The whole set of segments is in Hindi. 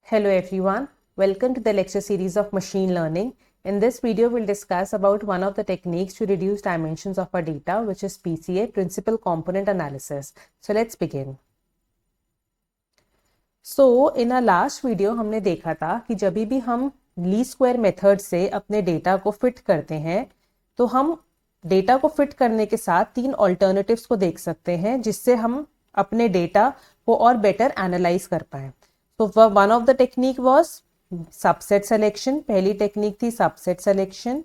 Hello everyone, welcome to the lecture series of machine learning. In this video, we'll discuss about one of the techniques to reduce dimensions of our data, which is PCA, Principal Component Analysis. So let's begin. So in our last video, हमने देखा था कि जब भी हम लीस्ट स्क्वायर मेथड से अपने डेटा को फिट करते हैं तो हम डेटा को फिट करने के साथ तीन ऑल्टरनेटिव्स को देख सकते हैं जिससे हम अपने डेटा को और बेटर एनालाइज कर पाए. So one of the technique was subset selection. पहली टेक्निक थी subset selection.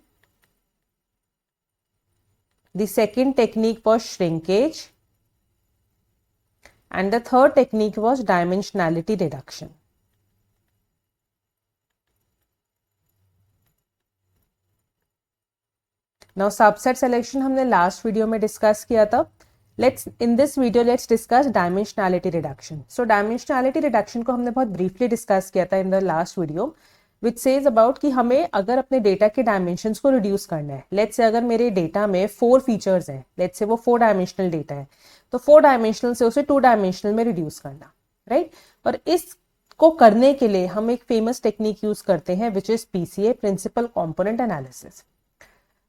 The second technique was shrinkage. And the third technique was dimensionality reduction. Now subset selection हमने last video में discuss किया था. In this video, let's discuss dimensionality reduction. So dimensionality reduction को हमने बहुत briefly discuss किया था in the last video, which says about कि हमें अगर अपने data के dimensions को reduce करना है. Let's say अगर मेरे data में 4 features हैं, let's say वो 4 dimensional data है, तो 4 dimensional से उसे 2 dimensional में reduce करना, right? और इसको करने के लिए हम एक famous technique use करते हैं, which is PCA, Principal Component Analysis.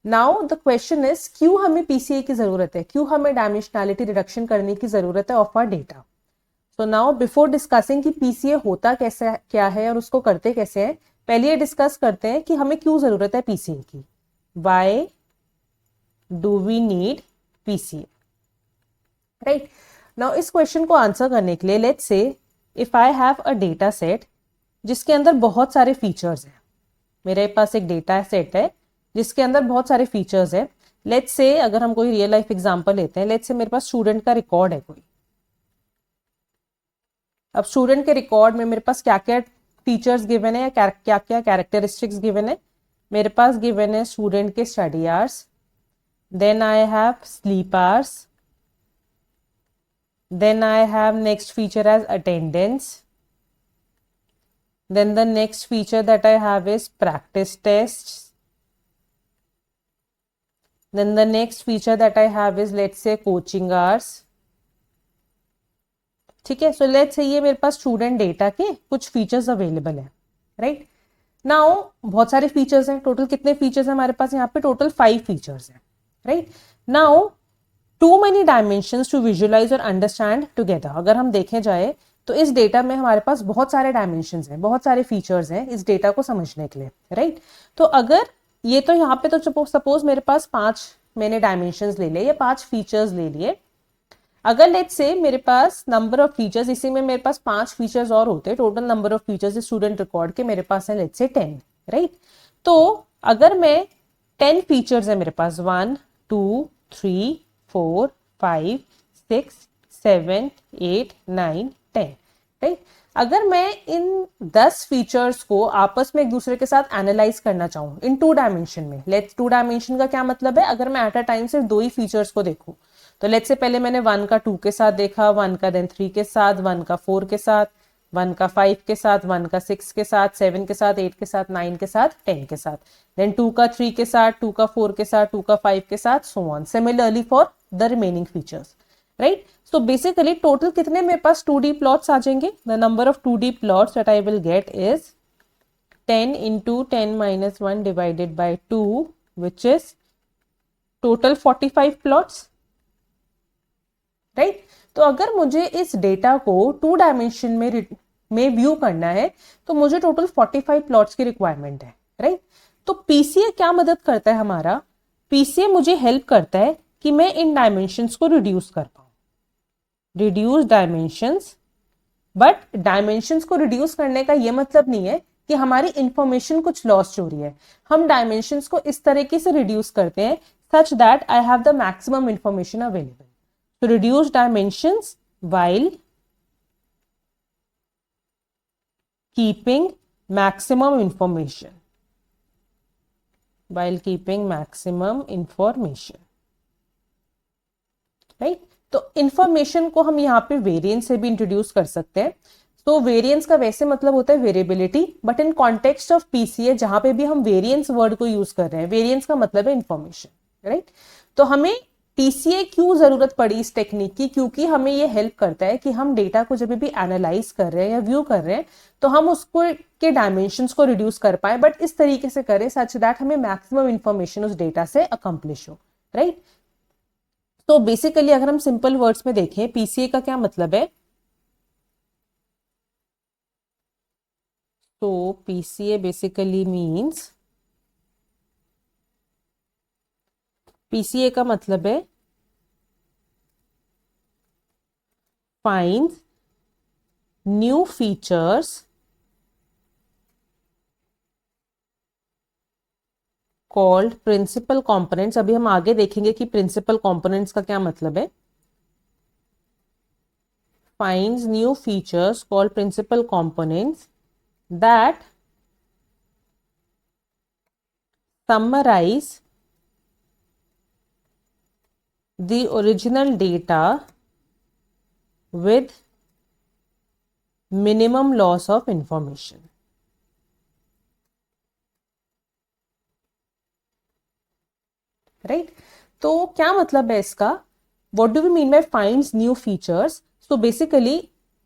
Now the question is क्यों हमें पीसीए की जरूरत है, क्यों हमें डायमेंशनैलिटी रिडक्शन करने की जरूरत है of our data. So now before discussing कि पीसीए होता कैसे क्या है और उसको करते कैसे हैं, पहले ये डिस्कस करते हैं कि हमें क्यों जरूरत है पीसीए की. Why do we need PCA, right? Now इस क्वेश्चन को आंसर करने के लिए let's say if I have a data set जिसके अंदर बहुत सारे फीचर्स हैं. मेरे पास एक डेटा सेट है जिसके अंदर बहुत सारे फीचर्स है. लेट्स से अगर हम कोई रियल लाइफ एग्जांपल लेते हैं, लेट्स से मेरे पास स्टूडेंट का रिकॉर्ड है कोई. अब स्टूडेंट के रिकॉर्ड में मेरे पास क्या क्या फीचर्स गिवन है या क्या क्या कैरेक्टरिस्टिक्स गिवन है. मेरे पास गिवन है स्टूडेंट के study hours, then I have sleep hours, then I have next feature as attendance, then the next feature that I have is practice test, then the next feature that I have is let's say coaching hours. ठीक है, so let's say ये मेरे पास स्टूडेंट डेटा के कुछ फीचर्स अवेलेबल है, राइट? नाउ बहुत सारे फीचर्स हैं. टोटल कितने फीचर्स हैं हमारे पास? यहाँ पे टोटल 5 फीचर्स हैं, right? Now too many dimensions to visualize और अंडरस्टैंड टुगेदर. अगर हम देखे जाए तो इस डेटा में हमारे पास बहुत सारे डायमेंशंस हैं, बहुत सारे फीचर्स हैं इस डेटा को समझने के लिए, राइट? तो अगर ये तो यहाँ पे तो सपोज मेरे पास 5 मैंने डायमेंशंस ले लिए या 5 फीचर्स ले लिए. अगर लेट्स से मेरे पास नंबर ऑफ फीचर्स, इसी में मेरे पास 5 फीचर्स और होते, total number of features student record के मेरे पास है लेट्स से 10, राइट? तो अगर मैं 10 फीचर्स है मेरे पास 1 2 3 4 5 6 7 8 9 10, राइट? अगर मैं इन 10 फीचर्स को आपस में एक दूसरे के साथ एनालाइज करना चाहूँ इन 2 डायमेंशन में, लेट्स 2 डायमेंशन का क्या मतलब है? अगर मैं एट अ टाइम सिर्फ 2 ही फीचर्स को देखूं तो लेट्स से पहले मैंने 1 का 2 के साथ देखा, 1 का देन 3 के साथ, 1 का 4 के साथ, 1 का 5 के साथ, 1 का 6 के साथ, 7 के साथ, 8 के साथ, 9 के साथ, 10 के साथ, देन 2 का 3 के साथ, 2 का 4 के साथ, 2 का 5 के साथ, so on. Similarly for the remaining features, right? So basically total कितने मेरे पास 2D plots आ जाएंगे? The number of 2D plots that I will get is 10 into 10 minus 1 divided by 2, which is total 45 plots, right? तो अगर मुझे इस डेटा को 2 डायमेंशन में व्यू करना है तो मुझे टोटल 45 प्लॉट्स की रिक्वायरमेंट है, राइट? तो पीसीए क्या मदद करता है हमारा? पीसीए मुझे हेल्प करता है कि मैं इन डायमेंशंस को रिड्यूस कर पाऊं, रिड्यूस डायमेंशंस. बट डायमेंशंस को रिड्यूस करने का ये मतलब नहीं है कि हमारी इंफॉर्मेशन कुछ लॉस्ट हो रही है. हम डायमेंशंस को इस तरीके से रिड्यूस करते हैं such that I have the maximum information available. तो reduce dimensions while keeping maximum information, right? तो इंफॉर्मेशन को हम यहाँ पे वेरिएंस से भी इंट्रोड्यूस कर सकते हैं. तो वेरिएंस का वैसे मतलब होता है variability, but in context of PCA जहां पे भी हम वेरिएंस वर्ड को यूज कर रहे हैं, वेरिएंस का मतलब है इंफॉर्मेशन, राइट? तो हमें पीसीए क्यों जरूरत पड़ी इस टेक्निक की, क्योंकि हमें ये हेल्प करता है कि हम डेटा को जब भी एनालाइज कर रहे हैं या व्यू कर रहे हैं तो हम उसको के डायमेंशंस को रिड्यूस कर पाए, बट इस तरीके से करें सच दैट हमें मैक्सिमम इंफॉर्मेशन उस डेटा से अकम्प्लिश हो, राइट। तो बेसिकली अगर हम सिंपल वर्ड्स में देखें पीसीए का क्या मतलब है, तो पीसीए बेसिकली मींस, पीसीए का मतलब है find new features called principal components. अभी हम आगे देखेंगे कि प्रिंसिपल कंपोनेंट्स का क्या मतलब है। Finds new features called principal components that summarize the original data with minimum loss of information, right. तो क्या मतलब है इसका, what do we mean by finds new features. So basically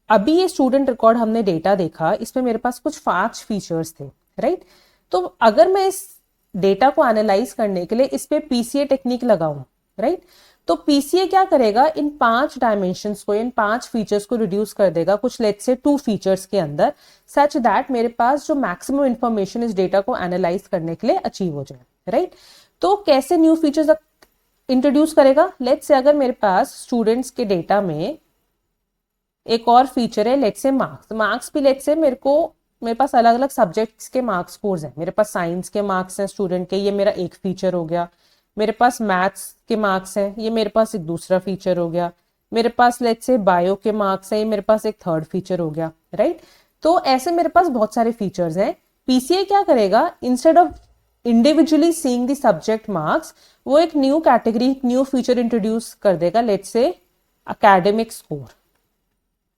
अभी ये स्टूडेंट रिकॉर्ड हमने डेटा देखा, इसमें मेरे पास कुछ 5 फीचर्स थे, राइट। तो अगर मैं इस डेटा को एनालाइज करने के लिए इस पे पीसीए टेक्निक लगाऊं, राइट, तो पीसीए क्या करेगा, इन 5 डायमेंशंस को, इन 5 फीचर्स को रिड्यूस कर देगा कुछ लेट्स से 2 फीचर्स के अंदर, सच दैट मेरे पास जो मैक्सिमम इंफॉर्मेशन इस डेटा को एनालाइज करने के लिए अचीव हो जाए, राइट। तो कैसे न्यू फीचर्स इंट्रोड्यूस करेगा, लेट्स से अगर मेरे पास स्टूडेंट्स के डेटा में एक और फीचर है लेट्स से मार्क्स, मार्क्स भी लेट्स से मेरे पास अलग अलग सब्जेक्ट्स के मार्क्स स्कोर्स हैं, मेरे पास साइंस के मार्क्स हैं स्टूडेंट के, ये मेरा एक फीचर हो गया। मेरे पास मैथ्स के मार्क्स हैं, ये मेरे पास एक दूसरा फीचर हो गया। मेरे पास लेट्स से बायो के मार्क्स हैं, ये मेरे पास एक थर्ड फीचर हो गया, राइट। तो ऐसे मेरे पास बहुत सारे फीचर्स हैं। पीसीए क्या करेगा, instead of individually seeing the subject marks, वो एक new category, new feature introduce कर देगा let's say academic score,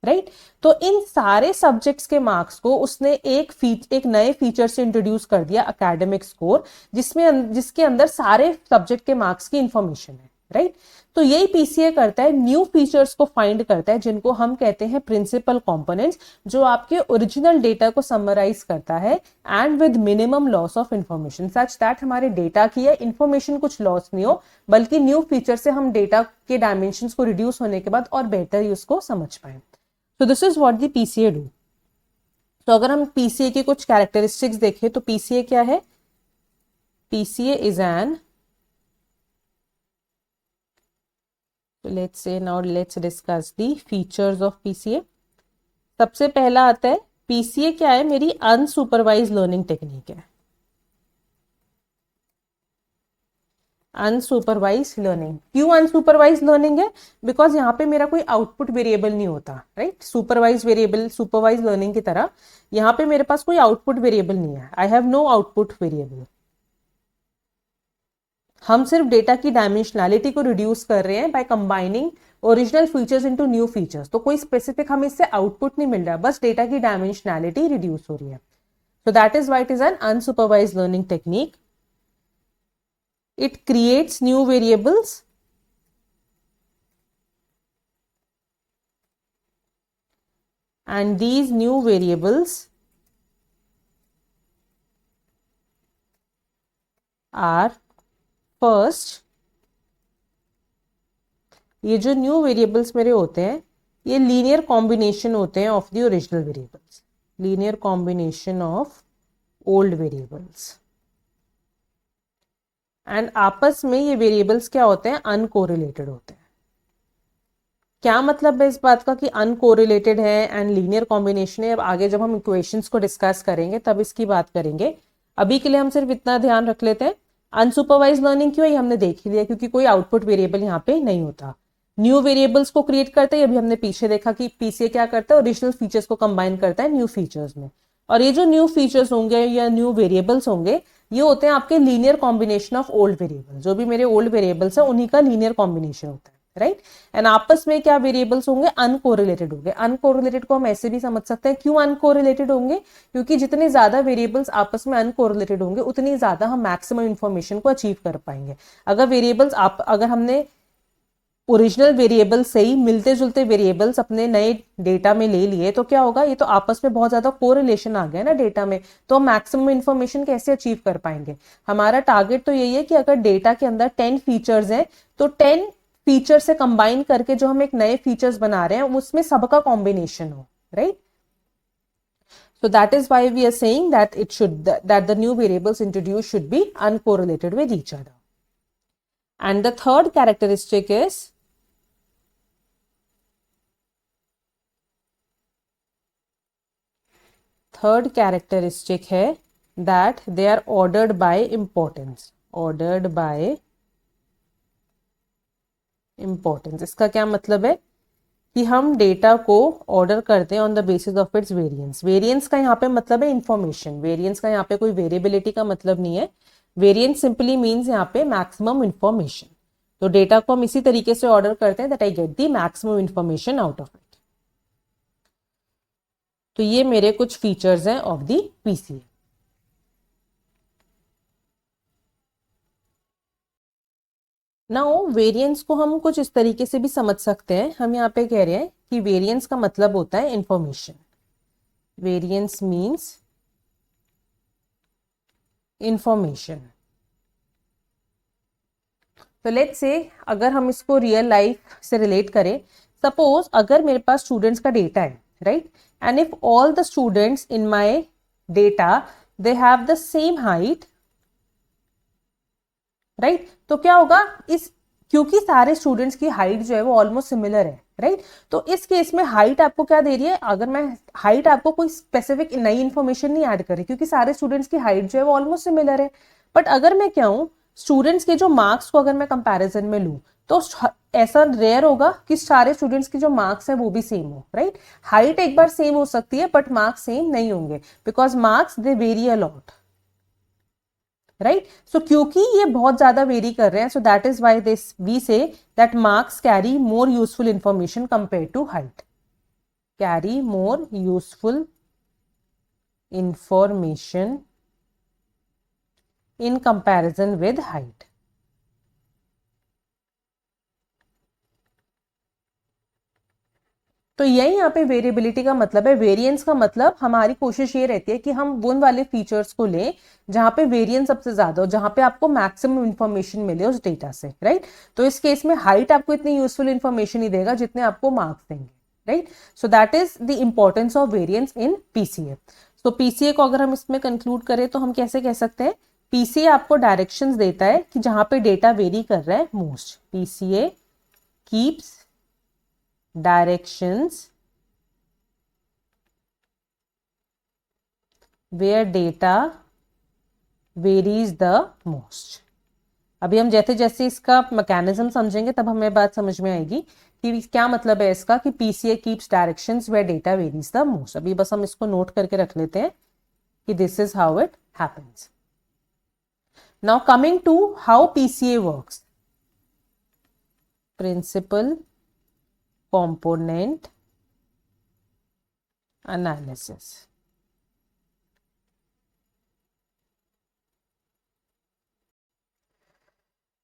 right. तो इन सारे सब्जेक्ट्स के मार्क्स को उसने एक नए फीचर से इंट्रोड्यूस कर दिया, एकेडमिक स्कोर, जिसके अंदर सारे सब्जेक्ट के मार्क्स की इंफॉर्मेशन है, राइट। तो यही पीसीए करता है, न्यू फीचर्स को फाइंड करता है जिनको हम कहते हैं प्रिंसिपल कंपोनेंट्स, जो आपके ओरिजिनल डेटा को समराइज करता है and with minimum loss of information, such that हमारे डेटा की इंफॉर्मेशन कुछ लॉस नहीं हो, बल्कि न्यू फीचर से हम डेटा के डायमेंशंस को रिड्यूस होने के बाद और बेहतर उसको समझ पाए। So this is what the PCA do. तो अगर हम PCA की कुछ कैरेक्टरिस्टिक्स देखें तो PCA क्या है, PCA is an, so let's say now let's discuss the features of PCA. सबसे पहला आता है PCA क्या है, मेरी अनसुपरवाइज लर्निंग टेक्निक है। अनसुपरवाइज लर्निंग, क्यों अनसुपरवाइज लर्निंग है, बिकॉज यहाँ पे मेरा कोई आउटपुट वेरिएबल नहीं होता, right. Supervise variable, supervise learning की तरह यहाँ पे मेरे पास कोई आउटपुट वेरिएबल नहीं है, I have no output variable. हम सिर्फ डेटा की डायमेंशनैलिटी को रिड्यूस कर रहे हैं by combining original features into new features. तो कोई स्पेसिफिक हमें इससे आउटपुट नहीं मिल रहा, बस डेटा की डायमेंशनैलिटी रिड्यूस हो रही है। So that is why it is an unsupervised learning technique. It creates new variables and these new variables are first, ये जो न्यू वेरिएबल्स मेरे होते हैं ये लीनियर कॉम्बिनेशन होते हैं of the original variables, linear combination of old variables, and आपस में ये वेरिएबल्स क्या होते हैं, अनकोरिलेटेड होते हैं। क्या मतलब है इस बात का कि अनकोरिलेटेड है एंड लीनियर कॉम्बिनेशन है, अब आगे जब हम इक्वेशंस को डिस्कस करेंगे तब इसकी बात करेंगे। अभी के लिए हम सिर्फ इतना ध्यान रख लेते हैं, अनसुपरवाइज लर्निंग क्यों, ये हमने देख ही लिया, क्योंकि कोई आउटपुट वेरिएबल यहाँ पे नहीं होता। न्यू वेरिएबल्स को क्रिएट करते हैं, अभी हमने पीछे देखा कि पीसीए क्या करता है, ओरिजिनल फीचर्स को कंबाइन करता है न्यू फीचर्स में, और ये जो न्यू फीचर्स होंगे या न्यू वेरिएबल्स होंगे ये होते हैं आपके linear combination of old variable, जो भी मेरे ओल्ड वेरिएबल्स है उन्हीं का लीनियर कॉम्बिनेशन होता है, राइट। एंड आपस में क्या वेरिएबल्स होंगे, अनकोरिलेटेड होंगे। अनकोरिलेटेड को हम ऐसे भी समझ सकते हैं, क्यों अनकोरिलेटेड होंगे, क्योंकि जितने ज्यादा वेरिएबल्स आपस में अनकोरिलेटेड होंगे उतनी ज्यादा हम मैक्सिमम इंफॉर्मेशन को अचीव कर पाएंगे। अगर वेरिएबल्स अगर हमने ओरिजिनल वेरिएबल से ही मिलते जुलते वेरिएबल्स अपने नए डेटा में ले लिए तो क्या होगा, ये तो आपस में बहुत ज्यादा कोरिलेशन आ गया ना डेटा में, तो मैक्सिमम इंफॉर्मेशन कैसे अचीव कर पाएंगे। हमारा टारगेट तो यही है कि अगर डेटा के अंदर 10 फीचर्स हैं तो 10 फीचर से कंबाइन करके जो हम एक नए फीचर्स बना रहे हैं उसमें सबका कॉम्बिनेशन हो, right. So that is why we are saying that that the new variables introduced should be uncorrelated with each other. And the third characteristic is है that they are ordered by importance. Ordered by importance. इसका क्या मतलब है कि हम डेटा को ऑर्डर करते हैं on the basis of its variance. Variance का यहाँ पे मतलब है इंफॉर्मेशन, वेरिएंस का यहाँ पे कोई वेरिएबिलिटी का मतलब नहीं है। वेरिएंस सिंपली मीन्स यहाँ पे मैक्सिमम इंफॉर्मेशन। तो डेटा को हम इसी तरीके से ऑर्डर करते हैं that I get the maximum information out of it. तो ये मेरे कुछ फीचर्स हैं of the PCA. Now variance को हम कुछ इस तरीके से भी समझ सकते हैं। हम यहाँ पे कह रहे हैं कि वेरिएंस का मतलब होता है इंफॉर्मेशन। Variance means information. तो लेट्स से अगर हम इसको रियल लाइफ से रिलेट करें, सपोज अगर मेरे पास स्टूडेंट्स का डेटा है, right, and if all the students in my data they have the same height, right, तो क्या होगा, इस क्योंकि सारे स्टूडेंट्स की हाइट जो है वो ऑलमोस्ट सिमिलर है, राइट, तो इस केस में हाइट आपको क्या दे रही है, अगर मैं हाइट आपको कोई स्पेसिफिक नई इंफॉर्मेशन नहीं ऐड कर रही क्योंकि सारे स्टूडेंट्स की हाइट जो है वो ऑलमोस्ट सिमिलर है। बट अगर मैं क्या हूं, स्टूडेंट्स के जो मार्क्स को अगर मैं कंपैरिजन में लूं तो ऐसा रेयर होगा कि सारे स्टूडेंट्स के जो मार्क्स है वो भी सेम हो, राइट। हाइट एक बार सेम हो सकती है बट मार्क्स सेम नहीं होंगे because marks they vary a lot, right. So क्योंकि ये बहुत ज्यादा वेरी कर रहे हैं, so that is why this we say that marks carry more useful information compare to height, carry more useful information in comparison with height. तो यही यहाँ पे वेरिएबिलिटी का मतलब है। वेरिएंस का मतलब हमारी कोशिश ये रहती है कि हम उन वाले फीचर्स को लें जहां पे वेरिएंस सबसे ज्यादा हो, जहां पे आपको मैक्सिमम इंफॉर्मेशन मिले उस डेटा से, राइट। तो इस केस में हाइट आपको इतनी यूजफुल इंफॉर्मेशन नहीं देगा जितने आपको मार्क्स देंगे, right. So that is the importance of variance in PCA. तो पीसीए को अगर हम इसमें कंक्लूड करें तो हम कैसे कह सकते हैं, पीसीए आपको डायरेक्शंस देता है कि जहां पे डेटा वेरी कर रहा है most. PCA keeps directions where data varies the most। अभी हम जैसे जैसे इसका मैकेनिज्म समझेंगे तब हमें बात समझ में आएगी कि क्या मतलब है इसका कि PCA keeps directions where data varies the most. अभी बस हम इसको नोट करके रख लेते हैं कि this is how it happens. Now coming to how PCA works, principal component analysis।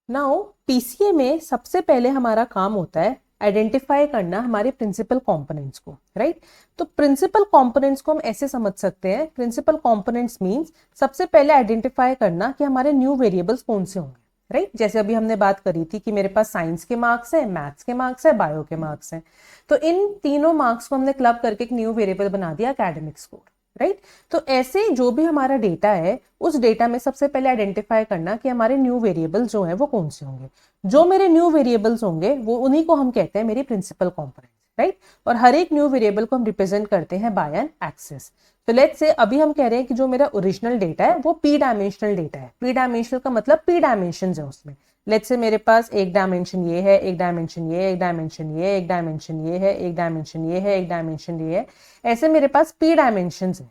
Now PCA में सबसे पहले हमारा काम होता है आइडेंटिफाई करना हमारे प्रिंसिपल कंपोनेंट्स को, राइट। तो प्रिंसिपल कंपोनेंट्स को हम ऐसे समझ सकते हैं, प्रिंसिपल कंपोनेंट्स मींस सबसे पहले आइडेंटिफाई करना कि हमारे न्यू वेरिएबल्स कौन से होंगे, राइट। जैसे अभी हमने बात करी थी कि मेरे पास साइंस के मार्क्स है, मैथ्स के मार्क्स है, बायो के मार्क्स हैं, तो इन तीनों मार्क्स को हमने क्लब करके एक न्यू वेरिएबल बना दिया एकेडमिक स्कोर, राइट। तो ऐसे जो भी हमारा डेटा है उस डेटा में सबसे पहले आइडेंटिफाई करना कि हमारे न्यू वेरिएबल्स जो है वो कौन से होंगे। जो मेरे न्यू वेरिएबल्स होंगे वो उन्हीं को हम कहते हैं मेरी प्रिंसिपल कंपोनेंट्स, राइट। और हर एक न्यू वेरिएबल को हम रिप्रेजेंट करते हैं बाय एन एक्सिस। तो लेट्स से अभी हम कह रहे हैं कि जो मेरा ओरिजिनल डेटा है वो पी डायमेंशनल डेटा है। पी डायमेंशनल का मतलब पी डायमेंशन है उसमें। लेट्स से मेरे पास एक डायमेंशन ये है, एक डायमेंशन ये, एक डायमेंशन ये, एक डायमेंशन ये है, एक डायमेंशन ये है, एक डायमेंशन ये है, ऐसे मेरे पास पी डायमेंशन है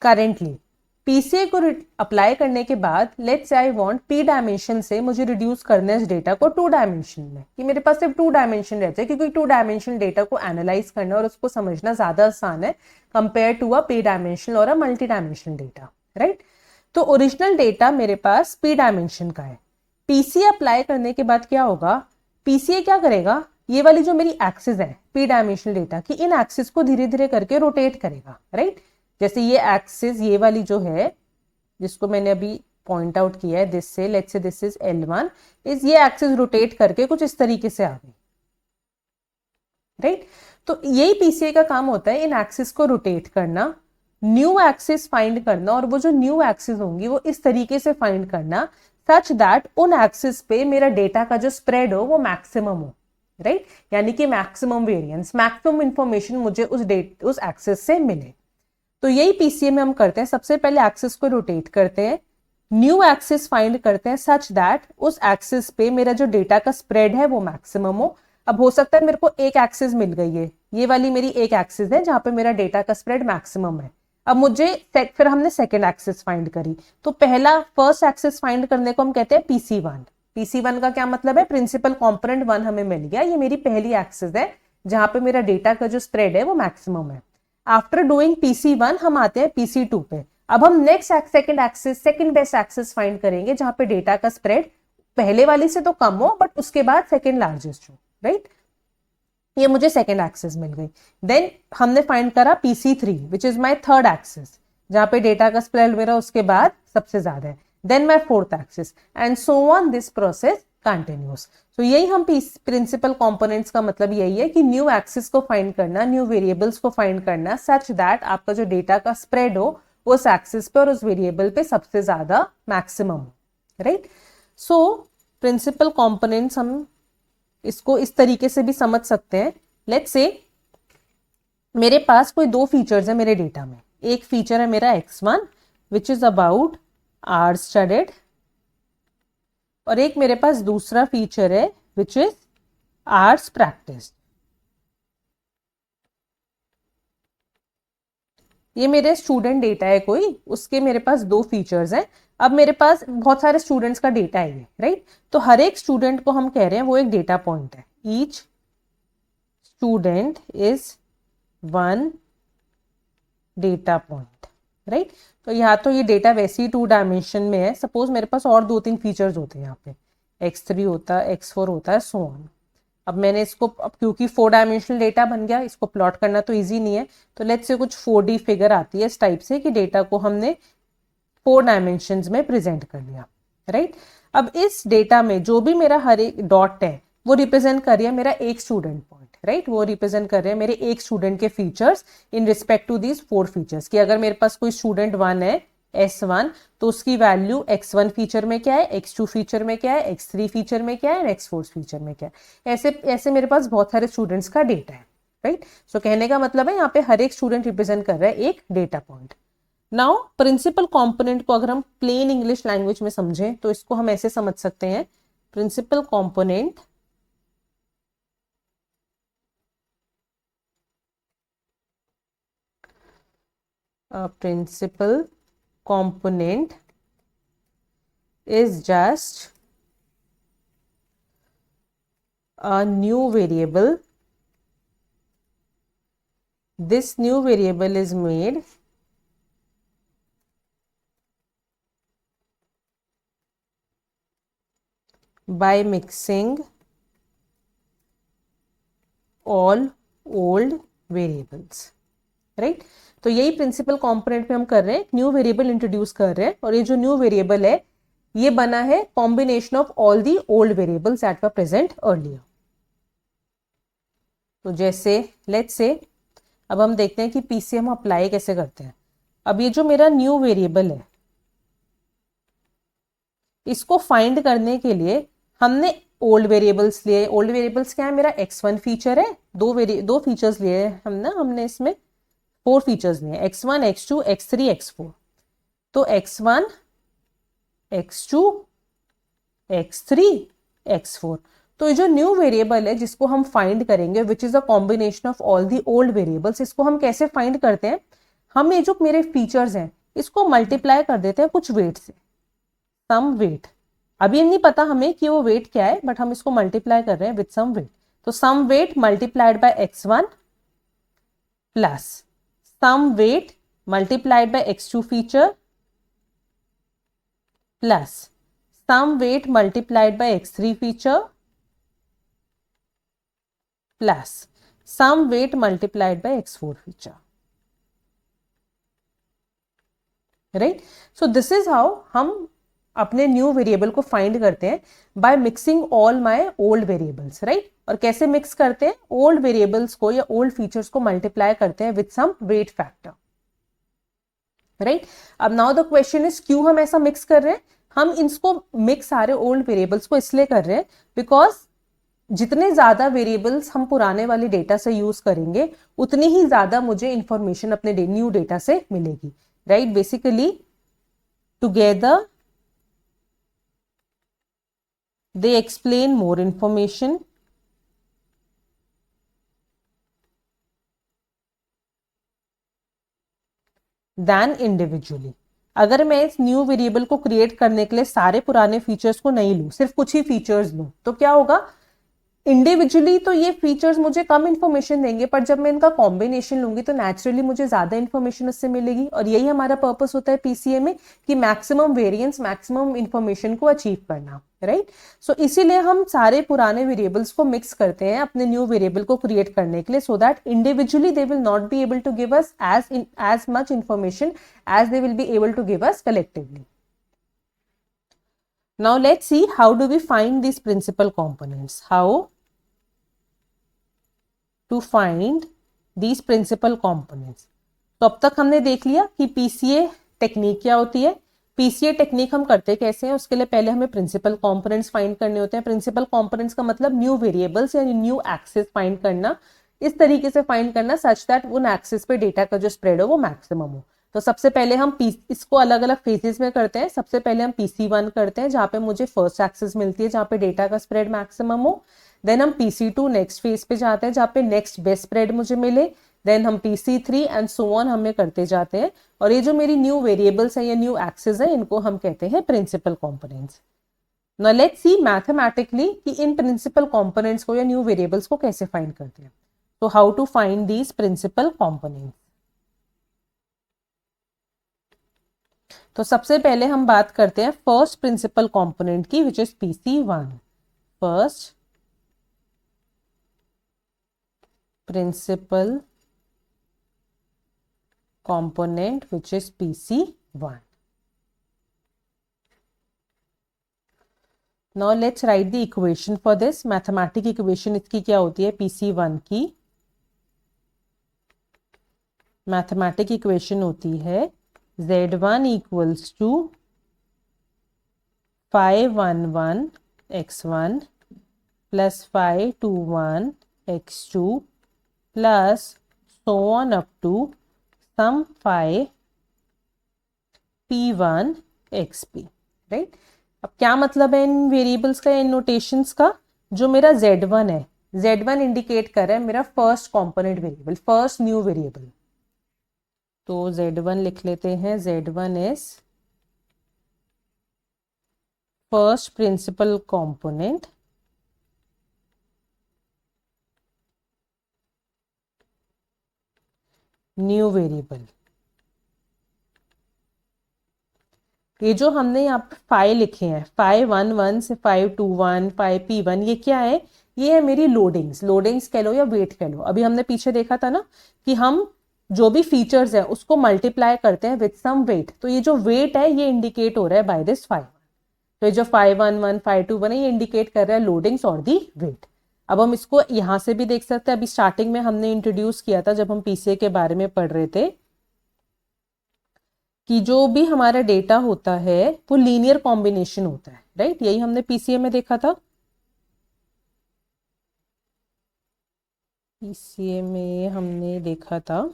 करेंटली। पीसीए को अप्लाई करने के बाद let's say I want P dimension से मुझे रिड्यूस करना है इस डेटा को 2 डायमेंशन में, कि मेरे पास सिर्फ 2 डायमेंशन रहते हैं क्योंकि 2 डायमेंशन डेटा को एनालाइज करना और उसको समझना ज्यादा आसान है compare to a P dimensional और a multi dimensional data, right. तो ओरिजिनल डेटा मेरे पास पी डायमेंशन का है। पीसीए अप्लाई करने के बाद क्या होगा, पीसीए क्या करेगा, ये वाली जो मेरी एक्सिस है पी डायमेंशनल डेटा की, इन एक्सिस को धीरे धीरे करके रोटेट करेगा, राइट। जैसे ये एक्सिस, ये वाली जो है जिसको मैंने अभी पॉइंट आउट किया है, दिस से let's say this is L1, इस ये एक्सिस रोटेट करके कुछ इस तरीके से आ गई, राइट। तो यही पीसीए का काम होता है, इन एक्सिस को रोटेट करना, न्यू एक्सिस फाइंड करना, और वो जो न्यू एक्सिस होंगी वो इस तरीके से फाइंड करना सच दैट उन एक्सिस पे मेरा डेटा का जो स्प्रेड हो वो मैक्सिमम हो, राइट। यानी कि मैक्सिमम वेरिएंस, मैक्सिमम इंफॉर्मेशन मुझे उस एक्सिस से मिले। तो यही पीसीए में हम करते हैं, सबसे पहले एक्सिस को रोटेट करते हैं, न्यू एक्सिस फाइंड करते हैं सच दैट उस एक्सिस पे मेरा जो डेटा का स्प्रेड है वो मैक्सिमम हो। अब हो सकता है मेरे को एक एक्सिस मिल गई है, ये वाली मेरी एक एक्सिस है जहां पे मेरा डेटा का स्प्रेड मैक्सिमम है। अब मुझे फिर हमने सेकेंड एक्सिस फाइंड करी, तो पहला फर्स्ट एक्सिस फाइंड करने को हम कहते हैं PC1। PC1 का क्या मतलब है, प्रिंसिपल कंपोनेंट 1 हमें मिल गया, ये मेरी पहली एक्सिस है जहां पे मेरा डेटा का जो स्प्रेड है वो मैक्सिमम है। आफ्टर डूइंग PC1 हम आते हैं PC2 पे। अब हम next second axis, second best axis find करेंगे जहां पे डेटा का स्प्रेड पहले वाली से तो कम हो बट उसके बाद सेकंड लार्जेस्ट हो, राइट। ये मुझे सेकंड एक्सिस मिल गई। देन हमने फाइंड करा PC3 which is my third axis, जहां पे डेटा का स्प्रेड मेरा उसके बाद सबसे ज्यादा है। Then my fourth axis and so on, this process continues. तो यही हम प्रिंसिपल कंपोनेंट्स का मतलब यही है कि न्यू एक्सिस को फाइंड करना, न्यू वेरिएबल्स को फाइंड करना सच दैट आपका जो डेटा का स्प्रेड हो उस एक्सिस पे और उस वेरिएबल पे सबसे ज्यादा मैक्सिमम हो, राइट। सो प्रिंसिपल कंपोनेंट्स हम इसको इस तरीके से भी समझ सकते हैं। लेट्स से मेरे पास कोई दो फीचर्स है मेरे डेटा में, एक फीचर है मेरा X1 which is about hours studied, और एक मेरे पास दूसरा फीचर है विच इज आर्स प्रैक्टिस। ये मेरे स्टूडेंट डेटा है कोई, उसके मेरे पास दो फीचर्स हैं। अब मेरे पास बहुत सारे स्टूडेंट्स का डेटा है, राइट। तो हर एक स्टूडेंट को हम कह रहे हैं वो एक डेटा पॉइंट है, each student is one data point, right. तो यहाँ तो ये डेटा वैसे ही 2 डायमेंशन में है। सपोज मेरे पास और 2-3 फीचर्स होते हैं, यहाँ पे X3 होता है, X4 होता है, सो ऑन। अब मैंने इसको, अब क्योंकि 4 डायमेंशनल डेटा बन गया, इसको प्लॉट करना तो इजी नहीं है, तो लेट्स से कुछ 4D फिगर आती है इस टाइप से कि डेटा को हमने 4 डायमेंशंस में प्रेजेंट कर लिया, राइट। अब इस डेटा में जो भी मेरा हर एक डॉट है वो रिप्रेजेंट कर रही है मेरा एक स्टूडेंट पॉइंट, राइट। वो रिप्रेजेंट कर रहे हैं मेरे एक स्टूडेंट के features in respect to these 4 features, कि अगर मेरे पास कोई स्टूडेंट 1 है S1, तो उसकी वैल्यू X1 फीचर में क्या है, X2 फीचर में क्या है, X3 फीचर में क्या है, X4 फीचर में क्या है। ऐसे ऐसे मेरे पास बहुत सारे स्टूडेंट्स का डेटा है, राइट। सो कहने का मतलब है यहाँ पे हर एक स्टूडेंट रिप्रेजेंट कर रहा है एक data point. Now principal component को अगर हम प्लेन इंग्लिश लैंग्वेज में समझें तो इसको हम ऐसे समझ सकते हैं, principal component principal component is just a new variable. This new variable is made by mixing all old variables, right? तो यही प्रिंसिपल कंपोनेंट में हम कर रहे हैं, न्यू वेरिएबल इंट्रोड्यूस कर रहे हैं, और ये जो न्यू वेरिएबल है ये बना है combination of all the old variables that were present earlier. तो जैसे लेट्स से अब हम देखते हैं कि पीसी हम अप्लाई कैसे करते हैं। अब ये जो मेरा न्यू वेरिएबल है इसको फाइंड करने के लिए हमने ओल्ड वेरिएबल्स लिए। ओल्ड वेरिएबल्स क्या है, मेरा X1 फीचर है, दो फीचर्स लिए हमने इसमें 4 फीचर्स लिए, X1, X2, X3, X4। तो X1, X2, X3, X4। तो ये जो न्यू वेरिएबल है जिसको हम फाइंड करेंगे विच is a combination of all the old variables, इसको हम कैसे फाइंड करते हैं, हम ये जो मेरे फीचर्स हैं इसको मल्टीप्लाई कर देते हैं कुछ वेट से, सम वेट। अभी नहीं पता हमें कि वो वेट क्या है, बट हम इसको मल्टीप्लाई कर रहे हैं विथ सम वेट। तो some weight multiplied by X1 plus some weight multiplied by X2 feature plus some weight multiplied by X3 feature plus some weight multiplied by x4 feature. Right? So this is how हम अपने न्यू वेरिएबल को फाइंड करते हैं by mixing all my old variables, right? और कैसे मिक्स करते हैं? ओल्ड वेरिएबल्स को या ओल्ड फीचर्स को मल्टीप्लाई करते हैं with some weight factor, right? अब नाउ द क्वेश्चन इज क्यों हम ऐसा मिक्स कर रहे हैं? हम इसको मिक्स सारे ओल्ड वेरिएबल्स को इसलिए कर रहे हैं बिकॉज जितने ज्यादा वेरिएबल्स हम पुराने वाले डेटा से यूज करेंगे उतनी ही ज्यादा मुझे इंफॉर्मेशन अपने न्यू डेटा से मिलेगी, right? Basically together they explain more information than individually. अगर मैं इस न्यू वेरिएबल को क्रिएट करने के लिए सारे पुराने फीचर्स को नहीं लूं, सिर्फ कुछ ही फीचर्स लूं, तो क्या होगा? इंडिविजुअली तो ये फीचर्स मुझे कम इंफॉर्मेशन देंगे, पर जब मैं इनका कॉम्बिनेशन लूंगी तो नेचुरली मुझे ज्यादा इंफॉर्मेशन उससे मिलेगी। और यही हमारा पर्पस होता है पीसीए में कि मैक्सिमम वेरिएंस, मैक्सिमम इंफॉर्मेशन को अचीव करना, राइट? सो इसीलिए हम सारे पुराने वेरिएबल्स को मिक्स करते हैं अपने न्यू वेरिएबल को क्रिएट करने के लिए, so that individually they will not be able to give us as much information as they will be able to give us collectively. Now let's see how do we find these principal components. How to find these principal components. तो अब तक हमने देख लिया कि पीसीए टेक्निक क्या होती है। पीसीए टेक्निक हम करते कैसे हैं? उसके लिए पहले हमें प्रिंसिपल कंपोनेंट्स फाइंड करने होते हैं। प्रिंसिपल कंपोनेंट्स का मतलब न्यू वेरिएबल्स या न्यू एक्सेस फाइंड करना, इस तरीके से फाइंड करना सच दैट उन एक्सेस पे डेटा का जो स्प्रेड हो वो मैक्सिमम हो। तो सबसे पहले हम इसको अलग अलग फेजेस में करते हैं। सबसे पहले हम PC1 करते हैं जहां पे मुझे फर्स्ट एक्सेस मिलती है, जहां पे डेटा का स्प्रेड मैक्सिमम हो। देन हम PC2 नेक्स्ट फेज पे जाते हैं जहां पे नेक्स्ट बेस्ट स्प्रेड मुझे मिले। देन हम PC3 एंड सो ऑन हमें करते जाते हैं। और ये जो मेरी न्यू वेरिएबल्स है या न्यू एक्सेस है, इनको हम कहते हैं principal components. Now let's see mathematically कि इन प्रिंसिपल कॉम्पोनेंट्स को या न्यू वेरिएबल्स को कैसे फाइंड करते हैं। तो how to find these principal components. तो सबसे पहले हम बात करते हैं फर्स्ट प्रिंसिपल कंपोनेंट की, which is PC1। First principle component which is PC1। Now let's write the equation for this. Mathematic equation इसकी क्या होती है? PC1 की मैथमेटिक इक्वेशन होती है Z1 equals to 511 x1 plus 521 x2 plus so on up to some 5 p1 xp, right? अब क्या मतलब है इन वेरिएबल्स का, इन नोटेशंस का? जो मेरा Z1 है, Z1 इंडिकेट कर रहा है मेरा first component variable, first new variable. तो Z1 लिख लेते हैं। Z1 is first principle component new variable. ये जो हमने यहाँ पे 5 लिखे हैं, 511 से 521 5P1, ये क्या है? ये है मेरी लोडिंग्स कह लो या वेट कह लो। अभी हमने पीछे देखा था ना कि हम जो भी फीचर्स है उसको मल्टीप्लाई करते हैं विद सम वेट। तो ये जो वेट है ये इंडिकेट हो रहा है बाय दिस 5। तो ये जो 511 521 है ये इंडिकेट कर रहा है लोडिंग्स और दी वेट। अब हम इसको यहां से भी देख सकते हैं। अभी स्टार्टिंग में हमने इंट्रोड्यूस किया था जब हम पीसीए के बारे में पढ़ रहे थे कि जो भी हमारा डेटा होता है वो लीनियर कॉम्बिनेशन होता है, राइट? यही हमने पीसीए में देखा था। पीसीए में हमने देखा था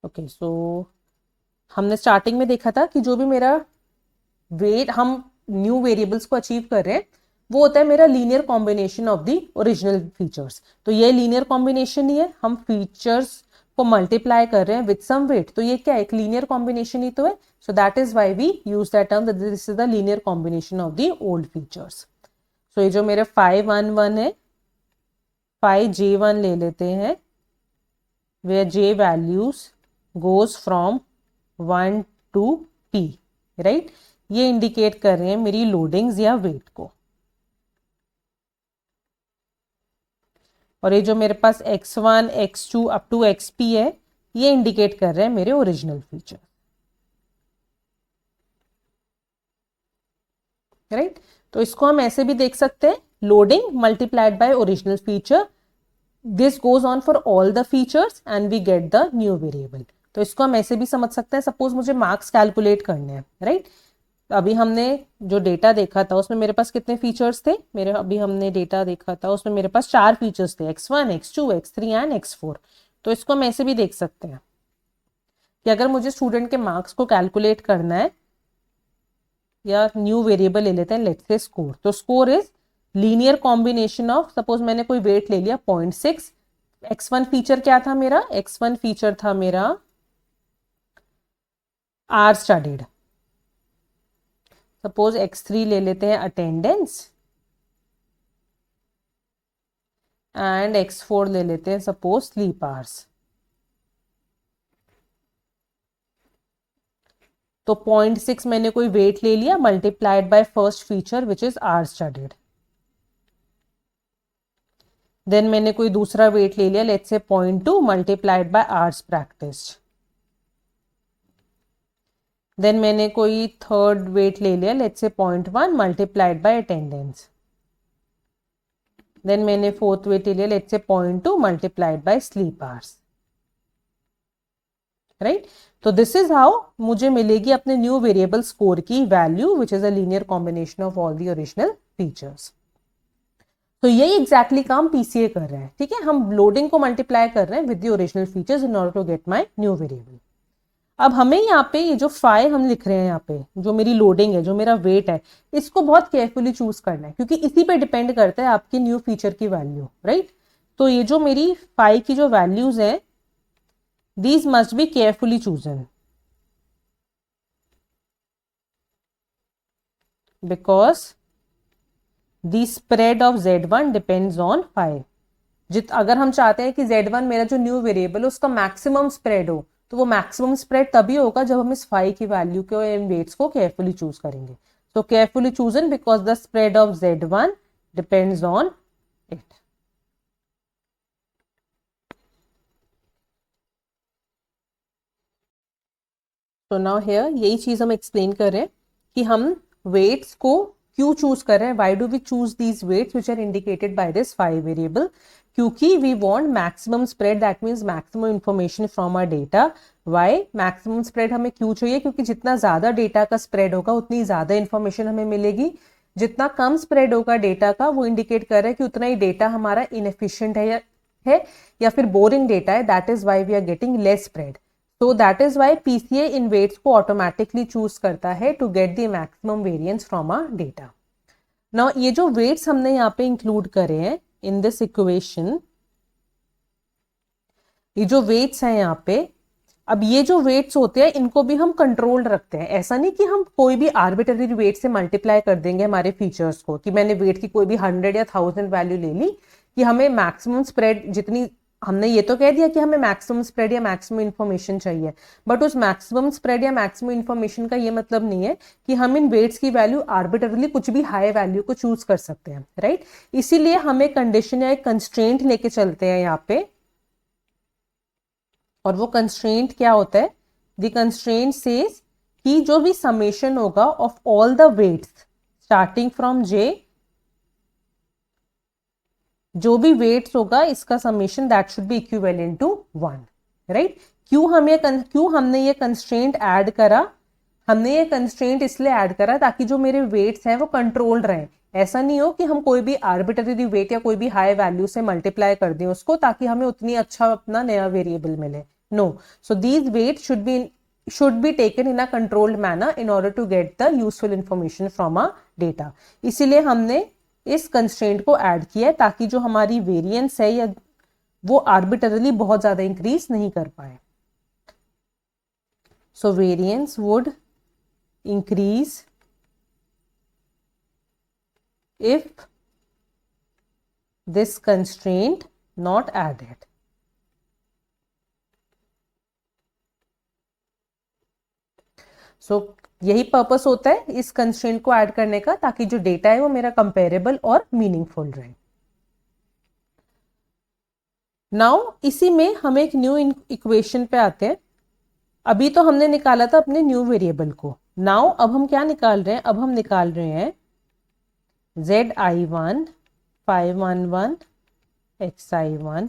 ओके सो हमने स्टार्टिंग में देखा था कि जो भी मेरा वेट हम न्यू वेरिएबल्स को अचीव कर रहे हैं वो होता है मेरा linear combination of the original features. तो ये लीनियर कॉम्बिनेशन ही है, हम फीचर्स को मल्टीप्लाई कर रहे हैं विद सम वेट। तो ये क्या है? एक लीनियर कॉम्बिनेशन ही तो है। So that is why we use that term, this is the linear combination of the old features. So ये जो मेरे 511 है, 5J1 ले लेते हैं, where J values goes from 1 to P, right? ये इंडिकेट कर रहे हैं मेरी लोडिंग्स या वेट को। और ये जो मेरे पास x1 x2 up to xp है, ये इंडिकेट कर रहे हैं मेरे ओरिजिनल फीचर, राइट। तो इसको हम ऐसे भी देख सकते हैं, loading multiplied by original feature, this goes on for all the features and we get the new variable. तो इसको हम ऐसे भी समझ सकते हैं, सपोज मुझे मार्क्स कैलकुलेट करने हैं, राइट। अभी हमने जो डेटा देखा था उसमें मेरे पास कितने फीचर्स थे, अभी हमने डेटा देखा था उसमें मेरे पास 4 फीचर्स थे, x1 x2 x3 and x4। तो इसको हम ऐसे भी देख सकते हैं कि अगर मुझे स्टूडेंट के मार्क्स को कैलकुलेट करना है, या न्यू वेरिएबल ले लेते हैं, लेट्स से स्कोर। तो score is linear combination of, suppose मैंने कोई वेट ले लिया 0.6, x1 फीचर क्या था मेरा, x1 फीचर था मेरा आर स्टडीड। सपोज x3 ले लेते हैं अटेंडेंस, एंड x4 ले लेते हैं सपोज स्लीप आवर्स। तो 0.6 मैंने कोई वेट ले लिया, multiplied by first feature which is hours studied. Then मैंने कोई दूसरा वेट ले लिया, let's say 0.2 multiplied by hours practice. Then मैंने कोई थर्ड वेट ले लिया, let's say 0.1 multiplied by attendance. Then मैंने फोर्थ वेट ले लिया, let's say 0.2 multiplied by sleep hours, right. तो दिस इज हाउ मुझे मिलेगी अपने न्यू वेरिएबल स्कोर की value which is a linear combination of all the original features. तो यही एग्जैक्टली काम पीसीए कर रहा है, ठीक है। हम लोडिंग को मल्टीप्लाई कर रहे हैं with the original features in order to get my new variable. अब हमें यहाँ पे ये जो फाई हम लिख रहे हैं, यहाँ पे जो मेरी लोडिंग है, जो मेरा वेट है, इसको बहुत केयरफुली चूज करना है, क्योंकि इसी पे डिपेंड करता है आपकी न्यू फीचर की वैल्यू, राइट। तो ये जो मेरी फाई की जो वैल्यूज है, these must be carefully chosen, because the spread of z1 depends on phi. अगर हम चाहते हैं कि z1 मेरा जो न्यू वेरिएबल है उसका मैक्सिमम स्प्रेड हो, तो वो मैक्सिमम स्प्रेड तभी होगा जब हम इस फाई की वैल्यू को, वेट्स को केयरफुली चूज करेंगे। सो carefully chosen because the spread of z1 depends on it. तो नाउ हियर यही चीज हम एक्सप्लेन कर रहे हैं कि हम वेट्स को क्यों चूज कर रहे हैं, why do we choose these weights which are indicated by this phi variable, क्योंकि we want maximum spread, that means maximum information from our data. Why maximum spread हमें क्यों चाहिए, क्योंकि जितना ज्यादा डेटा का स्प्रेड होगा उतनी ज्यादा इंफॉर्मेशन हमें मिलेगी। जितना कम स्प्रेड होगा डेटा का, वो इंडिकेट कर रहा है कि उतना ही डेटा हमारा इनएफिशिएंट या फिर बोरिंग डेटा है, that is why we are getting less spread. तो दैट इज वाई पीसीए इन वेट्स को ऑटोमेटिकली चूज करता है to get the maximum variance from a data. Now ये जो वेट्स हमने यहाँ पे इंक्लूड करे हैं इन दिस इक्वेशन, ये जो वेट्स हैं यहाँ पे, अब ये जो वेट्स होते हैं इनको भी हम कंट्रोल रखते हैं। ऐसा नहीं कि हम कोई भी आर्बिट्ररी वेट से मल्टीप्लाई कर देंगे हमारे फीचर्स को, कि मैंने वेट की कोई भी 100 या 1000 वैल्यू ले ली कि हमें मैक्सिमम स्प्रेड जितनी, हमने ये तो कह दिया कि हमें मैक्सिमम स्प्रेड या मैक्सिमम इंफॉर्मेशन चाहिए, बट उस मैक्सिमम स्प्रेड या मैक्सिमम इंफॉर्मेशन का ये मतलब नहीं है कि हम इन वेट्स की वैल्यू आर्बिट्ररली कुछ भी हाई वैल्यू को चूज कर सकते हैं, राइट। इसीलिए हमें कंडीशन या एक कंस्ट्रेंट लेके चलते हैं यहाँ पे, और वो कंस्ट्रेंट क्या होता है, द कंस्ट्रेंट सेज कि जो भी समेशन होगा of all the weights starting from J, जो भी वेट्स होगा इसका summation that should be equivalent to 1, right. क्यों हमने ये कंस्ट्रेंट ऐड करा, हमने ये कंस्ट्रेंट इसलिए ऐड करा ताकि जो मेरे वेट्स हैं वो कंट्रोल्ड रहें। ऐसा नहीं हो कि हम कोई भी आर्बिट्ररी वेट या कोई भी हाई वैल्यू से मल्टीप्लाई कर दें उसको ताकि हमें उतनी अच्छा अपना नया वेरिएबल मिले, no. So these weight should be taken in a controlled manner in order to get the useful information from a data। इसीलिए हमने इस कंस्ट्रेंट को ऐड किया है ताकि जो हमारी वेरिएंस है या वो आर्बिट्ररली बहुत ज्यादा इंक्रीज नहीं कर पाए। So variance would increase if this constraint not added। So यही पर्पस होता है इस कंस्ट्रेंट को ऐड करने का, ताकि जो डेटा है वो मेरा कंपेरेबल और मीनिंगफुल रहे। नाउ इसी में हम एक न्यू इक्वेशन पे आते हैं। अभी तो हमने निकाला था अपने न्यू वेरिएबल को। नाउ अब हम क्या निकाल रहे हैं, अब हम निकाल रहे हैं ZI1 511 XI1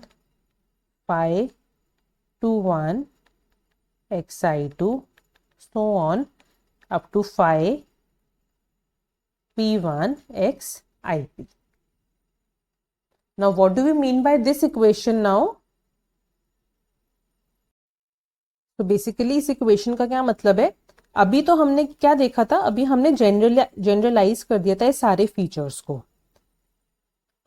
521 XI2 so on up to 5P1 XIP. Now what do we mean by this equation now? तो बेसिकली इस इक्वेशन का क्या मतलब है, अभी तो हमने क्या देखा था, अभी हमने जनरलाइज कर दिया था ये सारे फीचर्स को।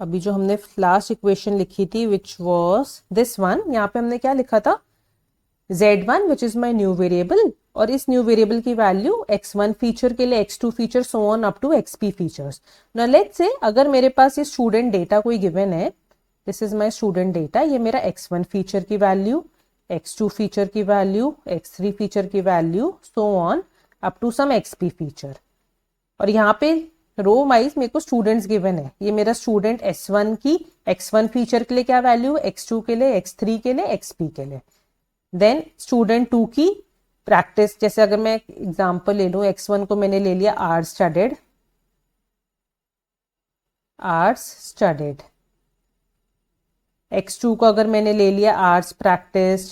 अभी जो हमने लास्ट इक्वेशन लिखी थी विच वॉज दिस वन, यहाँ पे हमने क्या लिखा था, Z1 which is my new variable, और इस न्यू वेरिएबल की वैल्यू X1 फीचर के लिए, X2 feature, so on up to XP features. Now let's say अगर मेरे पास ये स्टूडेंट डेटा कोई गिवन है, this is my student data, ये मेरा X1 फीचर की वैल्यू, X2 फीचर की वैल्यू, X3 फीचर की value, so on up to some XP feature, और यहाँ पे रो वाइज मेरे को स्टूडेंट्स गिवन है। ये मेरा स्टूडेंट S1 की X1 फीचर के लिए क्या वैल्यू, X2 के लिए, X3 के लिए, XP के लिए। देन स्टूडेंट 2 की प्रैक्टिस, जैसे अगर मैं एग्जांपल ले लूं, X1 को मैंने ले लिया आर्ट्स स्टडेड, X2 को अगर मैंने ले लिया आर्ट्स प्रैक्टिस,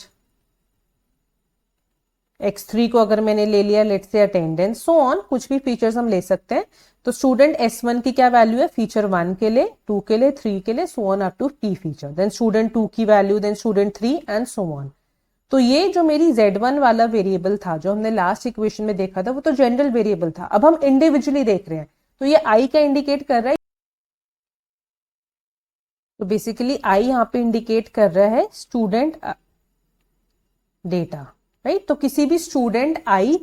X3 को अगर मैंने ले लिया लेट्स से अटेंडेंस, सो ऑन, कुछ भी फीचर्स हम ले सकते हैं। तो स्टूडेंट S1 की क्या वैल्यू है, फीचर 1 के लिए, 2 के लिए, 3 के लिए, so on up to P feature, then student 2 की value, then student 3 and so on. तो ये जो मेरी Z1 वाला वेरिएबल था जो हमने लास्ट इक्वेशन में देखा था, वो तो जनरल वेरिएबल था। अब हम इंडिविजुअली देख रहे हैं, तो ये I का इंडिकेट कर रहा है, तो बेसिकली I यहाँ पे इंडिकेट कर रहा है स्टूडेंट डेटा, राइट। तो किसी भी स्टूडेंट I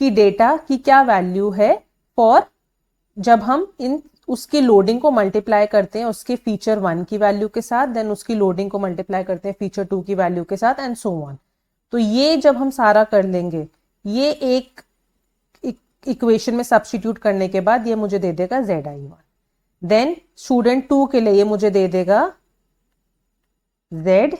की डेटा की क्या वैल्यू है फॉर, जब हम इन उसकी लोडिंग को मल्टीप्लाई करते हैं उसके फीचर 1 की वैल्यू के साथ, देन उसकी लोडिंग को मल्टीप्लाई करते हैं फीचर 2 की वैल्यू के साथ, एंड सो ऑन। तो ये जब हम सारा कर लेंगे, ये एक इक्वेशन में सब्स्टिट्यूट करने के बाद ये मुझे दे देगा ZI1। देन स्टूडेंट 2 के लिए ये मुझे दे देगा Z,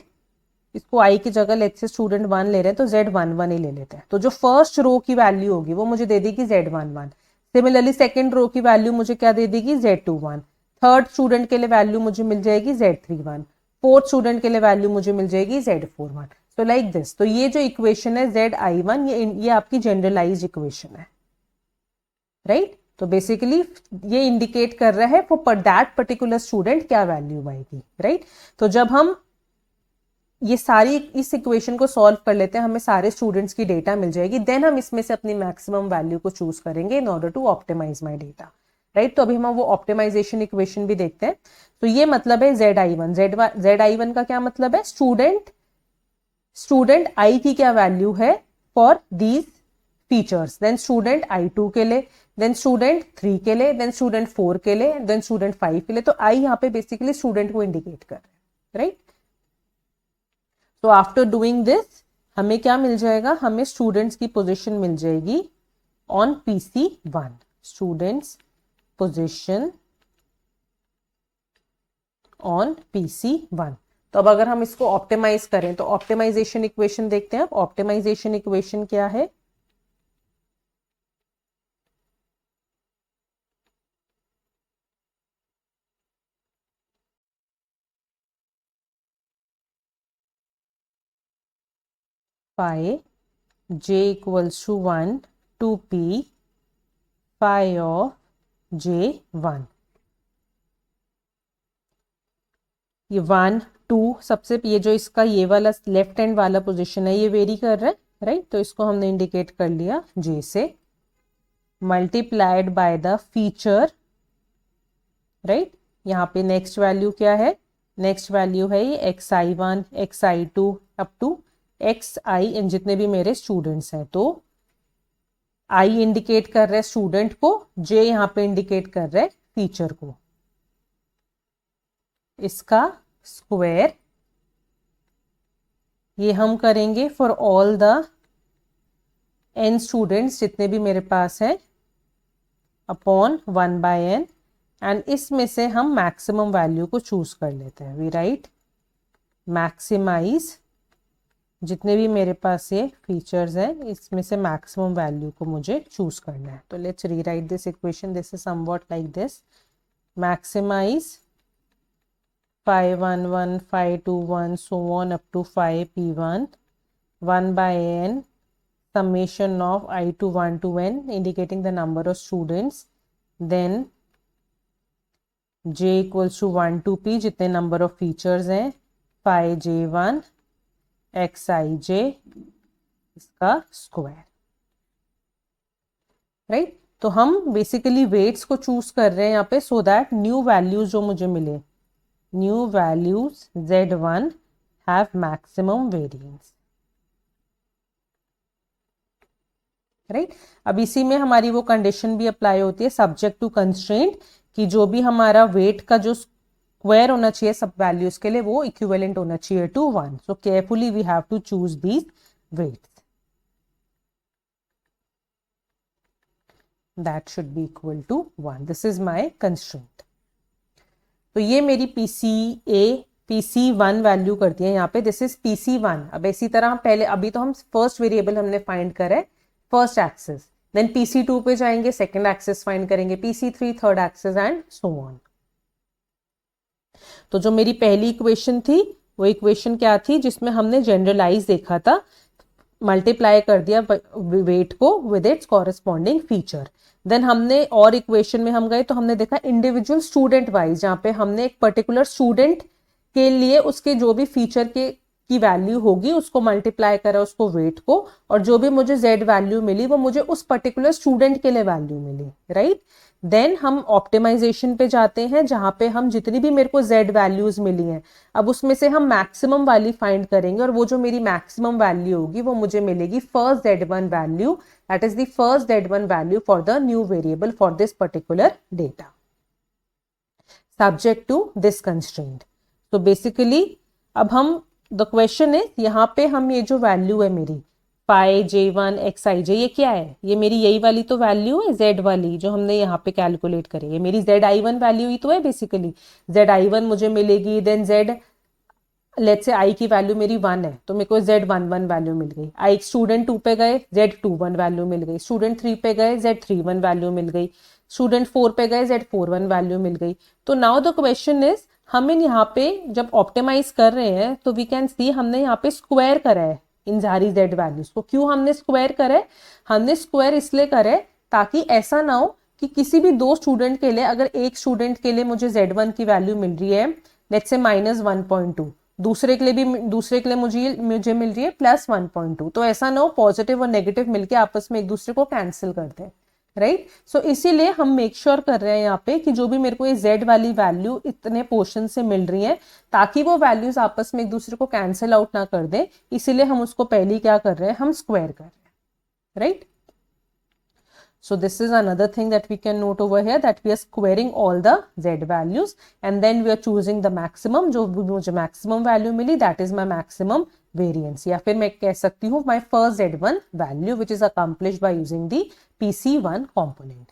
इसको I की जगह लेट्स से स्टूडेंट 1 ले रहे हैं तो Z11 ही ले लेते हैं। तो जो फर्स्ट रो की वैल्यू होगी वो मुझे दे देगी Z11। सिमिलरली सेकंड रो की वैल्यू मुझे क्या दे देगी, Z21। थर्ड स्टूडेंट के लिए वैल्यू मुझे मिल जाएगी Z31। फोर्थ स्टूडेंट के लिए वैल्यू मुझे मिल जाएगी Z41। तो लाइक दिस। तो ये जो इक्वेशन है ZI1, ये आपकी जनरलाइज्ड इक्वेशन है, राइट। तो बेसिकली ये इंडिकेट कर रहा है फॉर दैट पर्टिकुलर स्टूडेंट क्या वैल्यू आएगी, राइट। तो जब हम ये सारी इस इक्वेशन को सॉल्व कर लेते हैं, हमें सारे स्टूडेंट्स की डेटा मिल जाएगी, देन हम इसमें से अपनी मैक्सिमम वैल्यू को चूज करेंगे in order to optimize my data, right. तो अभी हम वो ऑप्टिमाइजेशन इक्वेशन भी देखते हैं। तो ये मतलब है ZI1। ZI1 का क्या मतलब है, स्टूडेंट I की क्या वैल्यू है for these features, then student I2 के लिए, देन स्टूडेंट 3 के लिए, देन स्टूडेंट 4 के लिए, देन स्टूडेंट 5 के लिए। तो I यहाँ पे बेसिकली स्टूडेंट को इंडिकेट कर रहे हैं, राइट। तो आफ्टर डूइंग दिस हमें क्या मिल जाएगा, हमें स्टूडेंट्स की पोजीशन मिल जाएगी on PC1, students position on PC1। तो अब अगर हम इसको ऑप्टिमाइज करें तो ऑप्टिमाइजेशन इक्वेशन देखते हैं। अब ऑप्टिमाइजेशन इक्वेशन क्या है, phi j equals to 1 to P phi of J1। ये 1 2 सबसे, ये जो इसका ये वाला लेफ्ट हैंड वाला पोजीशन है ये वेरी कर रहा है, राइट। तो इसको हमने इंडिकेट कर लिया J से, multiplied by the feature, right. यहाँ पे नेक्स्ट वैल्यू क्या है, नेक्स्ट वैल्यू है ये XI1 XI2 up to XI इन जितने भी मेरे स्टूडेंट्स हैं। तो I इंडिकेट कर रहा है स्टूडेंट को, J यहाँ पे इंडिकेट कर रहा है फीचर को। इसका स्क्वायर ये हम करेंगे for all the n students जितने भी मेरे पास हैं अपॉन 1/n, एंड इसमें से हम मैक्सिमम वैल्यू को चूज कर लेते हैं. वी राइट मैक्सिमाइज जितने भी मेरे पास ये फीचर्स हैं इसमें से मैक्सिमम वैल्यू को मुझे चूज करना है. तो let's rewrite this equation. This is somewhat like this. Maximize 511 521 so on up to 5p1 1/n summation of I to 1 to n indicating the number of students, then j equals to 1 to p जितने number of features हैं 5j1 xij इसका स्क्वायर. राइट तो हम बेसिकली वेट्स को चूज कर रहे हैं यहाँ पे सो दैट न्यू वैल्यूज जो मुझे मिले, new values z1 have maximum variance. Right अब इसी में हमारी वो कंडीशन भी अप्लाई होती है सब्जेक्ट टू कंस्ट्रेंट कि जो भी हमारा वेट का जो स्क्वायर होना चाहिए सब वैल्यूज के लिए वो इक्विवेलेंट होना चाहिए to 1. So carefully we have to choose these weights. That should be equal to 1. This is my constraint. तो ये मेरी PC1 वैल्यू करती है यहाँ पे. This is PC1. अब इसी तरह हम पहले अभी तो हम फर्स्ट वेरिएबल हमने फाइंड करा है फर्स्ट एक्सिस, देन PC2 पे जाएंगे सेकंड एक्सिस फाइंड करेंगे, PC3 third axis and so on. तो जो मेरी पहली इक्वेशन थी वो इक्वेशन क्या थी जिसमें हमने जनरलाइज देखा था, मल्टीप्लाई कर दिया वेट को with its corresponding feature. Then हमने और इक्वेशन में हम गए तो हमने देखा इंडिविजुअल स्टूडेंट वाइज जहां पे हमने एक पर्टिकुलर स्टूडेंट के लिए उसके जो भी फीचर की वैल्यू होगी उसको मल्टीप्लाई करा उसको वेट को, और जो भी मुझे z वैल्यू मिली वो मुझे उस पर्टिकुलर स्टूडेंट के लिए वैल्यू मिली. राइट देन हम ऑप्टिमाइजेशन पे जाते हैं जहां पे हम जितनी भी मेरे को z वैल्यूज मिली हैं अब उसमें से हम मैक्सिमम वाली फाइंड करेंगे, और वो जो मेरी मैक्सिमम वैल्यू होगी वो मुझे मिलेगी first z1 value, that is the first z1 value for the new variable for this particular data subject to this constraint. तो बेसिकली अब हम द क्वेश्चन है यहाँ पे हम ये जो वैल्यू है मेरी 5j1 xij ये क्या है, ये मेरी यही वाली तो वैल्यू है z वाली जो हमने यहाँ पे कैलकुलेट करी, ये मेरी zi1 वैल्यू ही तो है बेसिकली. zi1 मुझे मिलेगी, then z let's say i की वैल्यू मेरी 1 है तो मेरे को z11 वैल्यू मिल गई. i स्टूडेंट 2 पे गए z21 वैल्यू मिल गई, स्टूडेंट 3 पे गए z31 वैल्यू मिल गई, स्टूडेंट 4 पे गए z41 वैल्यू मिल गई. तो नाउ द क्वेश्चन इज हमें यहाँ पे जब ऑप्टिमाइज कर रहे हैं तो वी कैन सी हमने यहाँ पे स्क्वायर करा है इन सारी z वैल्यूज को. क्यों हमने स्क्वायर करा है, हमने स्क्वायर इसलिए करा है ताकि ऐसा ना हो कि किसी भी दो स्टूडेंट के लिए अगर एक स्टूडेंट के लिए मुझे z1 की वैल्यू मिल रही है लेट्स से -1.2, दूसरे के लिए मुझे मिल रही है +1.2, तो ऐसा ना हो पॉजिटिव और नेगेटिव मिलके आपस में एक दूसरे को कैंसिल कर दें. राइट सो इसीलिए हम मेक श्योर कर रहे हैं यहाँ पे कि जो भी मेरे को ये z वाली वैल्यू इतने पोर्शन से मिल रही है ताकि वो वैल्यूज आपस में एक दूसरे को कैंसिल आउट ना कर दे, इसीलिए हम उसको पहले क्या कर रहे हैं, हम स्क्वायर कर रहे हैं. Right so this is another thing that we can note over here that we are squaring all the z values and then we are choosing the maximum. जो मुझे maximum value milli that is my maximum variance, या फिर मैं कह सकती हूँ my first z1 value which is accomplished by using the PC1 component.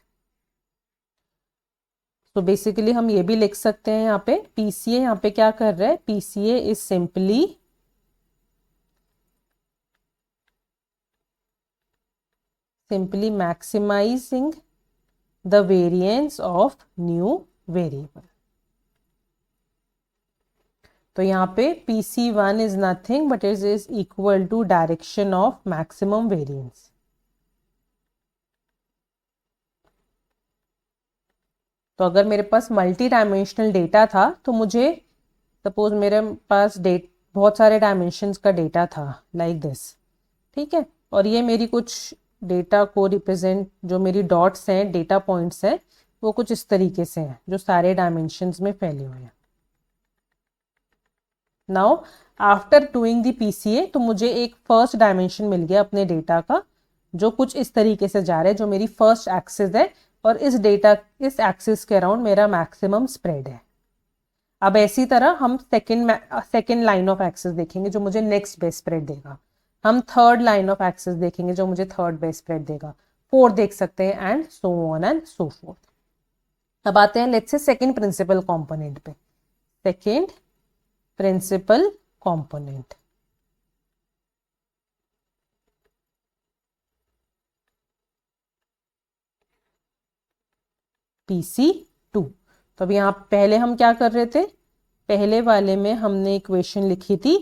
तो बेसिकली हम ये भी लिख सकते हैं यहाँ पे PCA यहाँ पे क्या कर रहा है, PCA is simply maximizing the variance of new variable. तो यहाँ पे PC1 is nothing but it is equal to direction of maximum variance. तो अगर मेरे पास मल्टी डायमेंशनल डेटा था तो मुझे सपोज मेरे पास बहुत सारे डायमेंशंस का डेटा था लाइक दिस. ठीक है, और ये मेरी कुछ डेटा को रिप्रेजेंट जो मेरी डॉट्स हैं डेटा पॉइंट्स हैं वो कुछ इस तरीके से हैं जो सारे डायमेंशंस में फैले हुए हैं. Now after doing the PCA तो मुझे एक फर्स्ट डायमेंशन मिल गया अपने डेटा का जो कुछ इस तरीके से जा रहा है जो मेरी फर्स्ट एक्सिस है, और इस एक्सिस के अराउंड मेरा मैक्सिमम स्प्रेड है. अब ऐसी तरह हम सेकेंड लाइन ऑफ एक्सिस देखेंगे जो मुझे नेक्स्ट बेस्ट स्प्रेड देगा. हम थर्ड लाइन ऑफ एक्सेस देखेंगे जो मुझे थर्ड बेस स्प्रेड देगा, 4 देख सकते हैं and so on and so forth. अब आते हैं let's say second principal component पे। Second principal component PC2। तो अब यहाँ पहले हम क्या कर रहे थे, पहले वाले में हमने इक्वेशन लिखी थी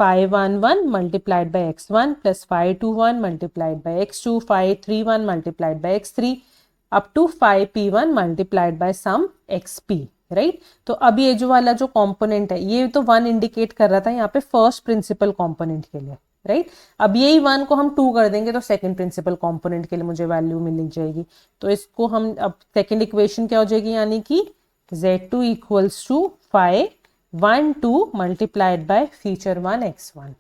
511 multiplied by x1 plus 521 multiplied by x2, 531 multiplied by x3 up to 5p1 multiplied by some xp, right. तो अब ये जो वाला जो कंपोनेंट है ये तो 1 इंडिकेट कर रहा था यहाँ पे फर्स्ट प्रिंसिपल कंपोनेंट के लिए, राइट। अब यही 1 को हम 2 कर देंगे तो सेकंड प्रिंसिपल कंपोनेंट के लिए मुझे वैल्यू मिल जाएगी। तो इसको हम अब सेकंड इक्वेशन क्या हो जाएगी, यानी कि z2 equals to 512 multiplied by feature 1 x1,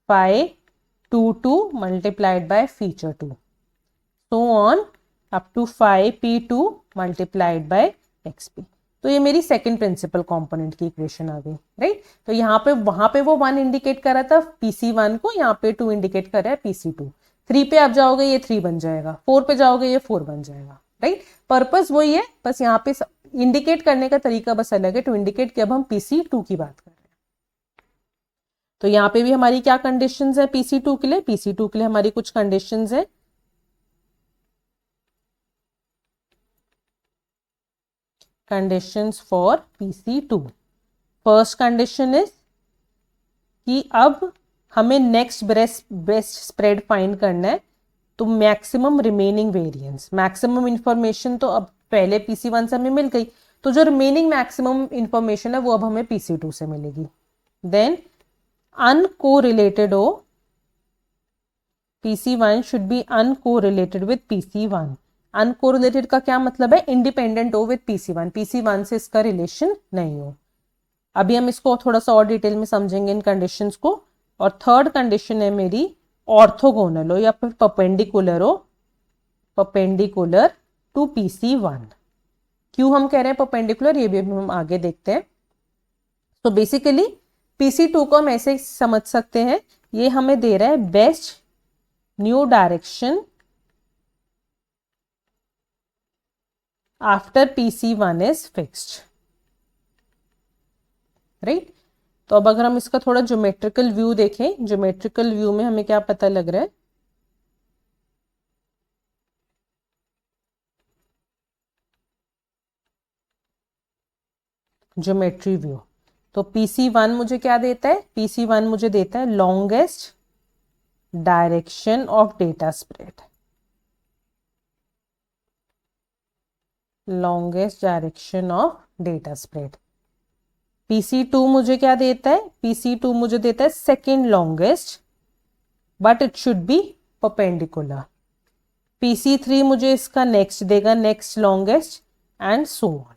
522 multiplied by feature 2, so on up to 5p2 multiplied by xp। तो ये मेरी सेकंड प्रिंसिपल कंपोनेंट की इक्वेशन आ गई, राइट। तो यहाँ पे वहां पे वो 1 इंडिकेट कर रहा था PC1 को, यहाँ पे 2 इंडिकेट कर रहा है PC2। 3 पे आप जाओगे ये 3 बन जाएगा, 4 पे जाओगे ये 4 बन जाएगा, राइट। पर्पस वही है, बस यहाँ पे इंडिकेट करने का तरीका बस अलग है, टू इंडिकेट कि अब हम PC2 की बात कर रहे हैं। तो यहाँ पे भी हमारी क्या कंडीशंस है PC2 के लिए, PC2 के लिए हमारी कुछ कंडीशंस है। Conditions for PC2, first condition is कि अब हमें नेक्स्ट बेस्ट स्प्रेड फाइंड करना है, तो maximum remaining variance, maximum information तो अब पहले PC1 से हमें मिल गई, तो जो रिमेनिंग मैक्सिमम इंफॉर्मेशन है वो अब हमें PC2 से मिलेगी। देन अनकोरिलेटेड हो, PC1 should be uncorrelated with PC1। Uncorrelated का क्या मतलब है, इंडिपेंडेंट हो विद PC1, PC1 से इसका रिलेशन नहीं हो। अभी हम इसको थोड़ा सा और डिटेल में समझेंगे इन कंडीशंस को। और थर्ड कंडीशन है मेरी ऑर्थोगोनल हो या फिर परपेंडिकुलर हो, परपेंडिकुलर टू PC1। क्यों हम कह रहे हैं परपेंडिकुलर, ये भी हम आगे देखते हैं। तो बेसिकली PC2 को हम ऐसे समझ सकते हैं, ये हमें दे रहा है best new direction after PC1 is fixed, right. तो अब अगर हम इसका थोड़ा ज्योमेट्रिकल व्यू देखें, ज्योमेट्रिकल व्यू में हमें क्या पता लग रहा है, ज्योमेट्री व्यू। तो PC1 मुझे क्या देता है, PC1 मुझे देता है longest direction of data spread, longest direction of data spread. PC2 मुझे क्या देता है, PC2 मुझे देता है second longest but it should B perpendicular. PC3 मुझे इसका नेक्स्ट देगा, next longest and so on.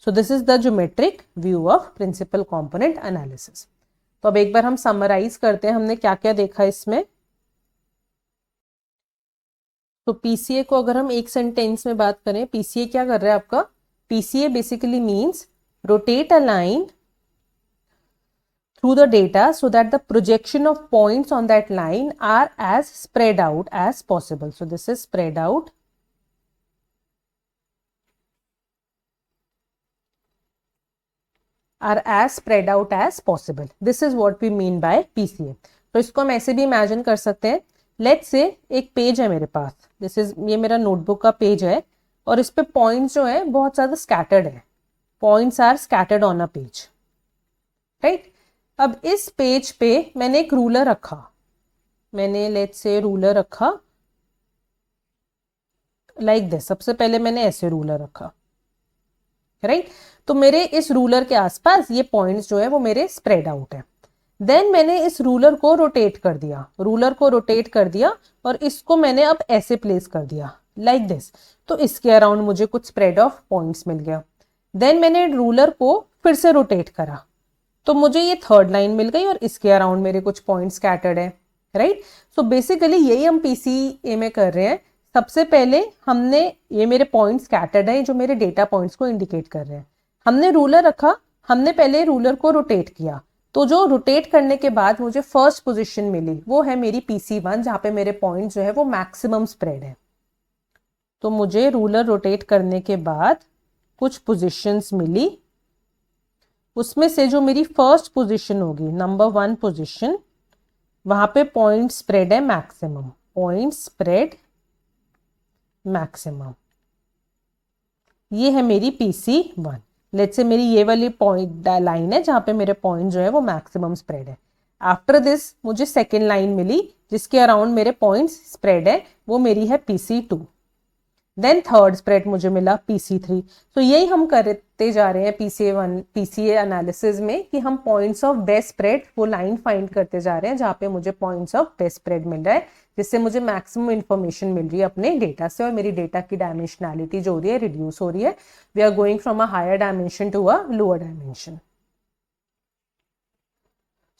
So this is the geometric view of principal component analysis. तो अब एक बार हम समराइज करते हैं हमने क्या क्या देखा इसमें। तो PCA को अगर हम एक सेंटेंस में बात करें, PCA क्या कर रहा है आपका, PCA basically means rotate a line through the data so that the projection of points on that line are as spread out as possible. So this is spread out are as spread out as possible. This is what we mean by PCA. तो इसको हम ऐसे भी इमेजिन कर सकते हैं, लेट्स से एक पेज है मेरे पास, दिस इज, ये मेरा नोटबुक का पेज है और इस पे पॉइंट्स जो है बहुत ज्यादा स्कैटर्ड है, points are scattered on a page, right. अब इस पेज पे मैंने एक रूलर रखा, मैंने लेट्स से रूलर रखा लाइक दिस, सबसे पहले मैंने ऐसे रूलर रखा, राइट। तो मेरे इस रूलर के आसपास ये पॉइंट्स जो है वो मेरे स्प्रेड आउट है। देन मैंने इस रूलर को रोटेट कर दिया, रूलर को रोटेट कर दिया और इसको मैंने अब ऐसे प्लेस कर दिया लाइक दिस, तो इसके अराउंड मुझे कुछ स्प्रेड ऑफ पॉइंट्स मिल गया। देन मैंने रूलर को फिर से रोटेट करा तो मुझे ये थर्ड लाइन मिल गई और इसके अराउंड मेरे कुछ पॉइंट्स स्कैटर्ड है, राइट। सो बेसिकली यही हम PCA में कर रहे हैं। सबसे पहले हमने, ये मेरे पॉइंट्स स्कैटर्ड है जो मेरे डेटा पॉइंट्स को इंडिकेट कर रहे हैं, हमने रूलर रखा, हमने पहले रूलर को रोटेट किया, तो जो रोटेट करने के बाद मुझे फर्स्ट पोजीशन मिली वो है मेरी PC1, जहां पे मेरे पॉइंट जो है वो मैक्सिमम स्प्रेड है। तो मुझे रूलर रोटेट करने के बाद कुछ पोजीशंस मिली, उसमें से जो मेरी फर्स्ट पोजीशन होगी, नंबर 1 पोजीशन, वहां पे पॉइंट स्प्रेड है मैक्सिमम, पॉइंट स्प्रेड मैक्सिमम, ये है मेरी PC1। लेट्स से मेरी ये वाली पॉइंट लाइन है जहां पे मेरे पॉइंट जो है वो मैक्सिमम स्प्रेड है। आफ्टर दिस मुझे सेकेंड लाइन मिली जिसके अराउंड मेरे पॉइंट्स स्प्रेड है, वो मेरी है PC2। देन थर्ड स्प्रेड मुझे मिला PC3। तो यही हम करते जा रहे हैं PCA एनालिसिस में कि हम पॉइंट्स ऑफ बेस्ट स्प्रेड वो लाइन फाइंड करते जा रहे हैं जहां पे मुझे पॉइंट्स ऑफ बेस्ट स्प्रेड मिल रहा है, जिससे मुझे मैक्सिमम इंफॉर्मेशन मिल रही है अपने डेटा से, और मेरी डेटा की डायमेंशनैलिटी जो हो रही है रिड्यूस हो रही है। We are going from a higher dimension to a lower dimension.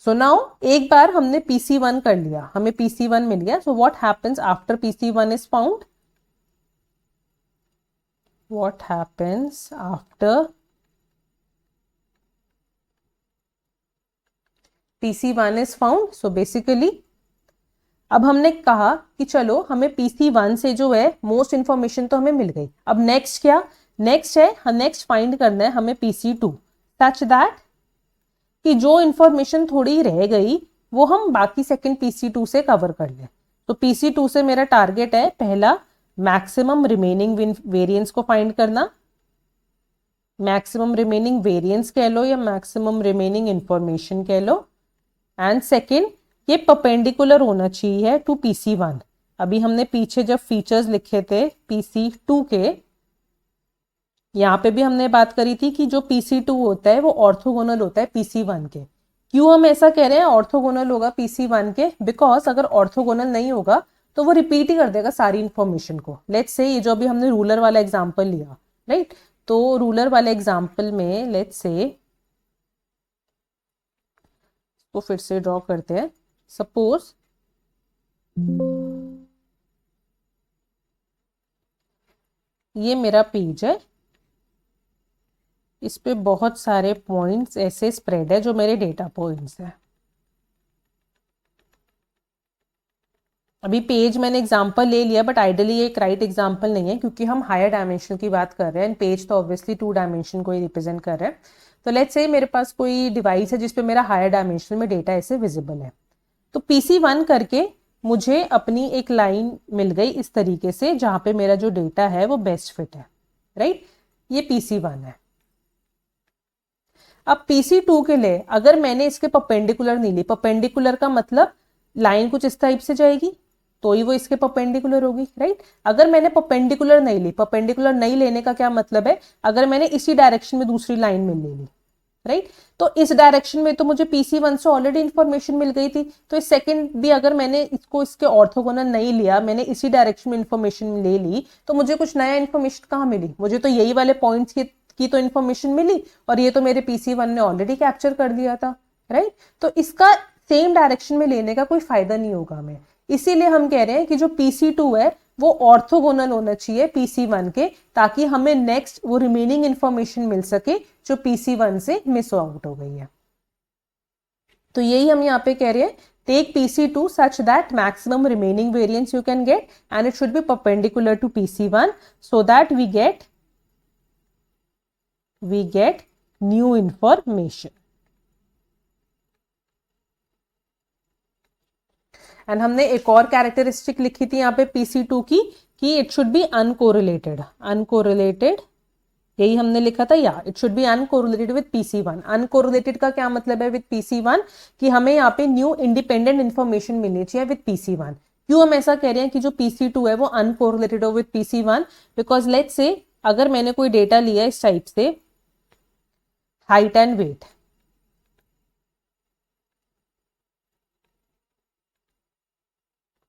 So now एक बार हमने PC1 कर लिया, हमें PC1 मिल गया। So what happens after PC1 is found? What happens after PC1 is found? So basically अब हमने कहा कि चलो हमें PC1 से जो है मोस्ट इंफॉर्मेशन तो हमें मिल गई, अब नेक्स्ट क्या? नेक्स्ट है, नेक्स्ट फाइंड करना है हमें PC2 सच दैट कि जो इंफॉर्मेशन थोड़ी रह गई वो हम बाकी सेकंड PC2 से कवर कर लें। तो PC2 से मेरा टारगेट है पहला मैक्सिमम रिमेनिंग वेरिएंस को फाइंड करना, मैक्सिमम रिमेनिंग वेरिएंस कह लो या मैक्सिमम रिमेनिंग इंफॉर्मेशन कह लो, एंड सेकंड ये परपेंडिकुलर होना चाहिए टू PC1। अभी हमने पीछे जब फीचर्स लिखे थे PC2 के, यहाँ पे भी हमने बात करी थी कि जो PC2 होता है वो ऑर्थोगोनल होता है PC1 के। क्यों हम ऐसा कह रहे हैं ऑर्थोगोनल होगा PC1 के? बिकॉज अगर ऑर्थोगोनल नहीं होगा तो वो रिपीट ही कर देगा सारी इंफॉर्मेशन को। लेट्स से ये जो अभी हमने रूलर वाला एग्जांपल लिया, राइट? तो रूलर वाले एग्जांपल में लेट्स से तो फिर से ड्रॉ करते हैं। सपोज ये मेरा पेज है, इस पे बहुत सारे पॉइंट्स ऐसे स्प्रेड है जो मेरे डेटा पॉइंट्स है। अभी पेज मैंने एग्जांपल ले लिया, बट आइडियली ये एक राइट एग्जांपल नहीं है क्योंकि हम हायर डायमेंशन की बात कर रहे हैं, पेज तो ऑब्वियसली 2 डायमेंशन को ही रिप्रेजेंट कर रहा है। तो लेट्स से मेरे पास कोई डिवाइस है जिसपे मेरा हायर डायमेंशन में डेटा ऐसे विजिबल है। तो PC1 करके मुझे अपनी एक लाइन मिल गई इस तरीके से जहां पे मेरा जो डेटा है वो बेस्ट फिट है, राइट? ये PC1 है। अब PC2 के लिए अगर मैंने इसके परपेंडिकुलर नहीं ली, परपेंडिकुलर का मतलब लाइन कुछ इस टाइप से जाएगी तो ही वो इसके परपेंडिकुलर होगी, राइट? अगर मैंने परपेंडिकुलर नहीं ली, परपेंडिकुलर नहीं लेने का क्या मतलब है? अगर मैंने इसी डायरेक्शन में दूसरी लाइन में ले ली, राइट? तो इस डायरेक्शन में तो मुझे PC1 से ऑलरेडी इंफॉर्मेशन मिल गई थी, तो इस सेकंड भी अगर मैंने इसको इसके ऑर्थोगोनल नहीं लिया, मैंने इसी डायरेक्शन में इंफॉर्मेशन ले ली, तो मुझे कुछ नया इंफॉर्मेशन कहाँ मिली? मुझे तो यही वाले पॉइंट्स की तो इंफॉर्मेशन मिली और ये तो मेरे PC1 ने ऑलरेडी कैप्चर कर दिया था, राइट? तो इसका सेम डायरेक्शन में लेने का कोई फायदा नहीं होगा हमें। इसीलिए हम कह रहे हैं कि जो PC2 है वो ऑर्थोगोनल होना चाहिए PC1 के, ताकि हमें नेक्स्ट वो रिमेनिंग इंफॉर्मेशन मिल सके जो PC1 से मिस आउट हो गई है। तो यही हम यहाँ पे कह रहे हैं, take PC2 such that maximum remaining variance you can get and it should be perpendicular to PC1 so that we get new information। And हमने एक और कैरेक्टरिस्टिक लिखी थी यहाँ पे PC2 की कि it should be uncorrelated. Uncorrelated यही हमने लिखा था, या it should be uncorrelated with PC1। Uncorrelated का क्या मतलब है विद PC1? कि हमें यहाँ पे न्यू इंडिपेंडेंट इंफॉर्मेशन मिलनी चाहिए विद PC1। क्यों हम ऐसा कह रहे हैं कि जो PC2 है वो अनकोरिलेटेड हो with PC1? Because let's say अगर मैंने कोई डेटा लिया इस टाइप से हाइट एंड वेट,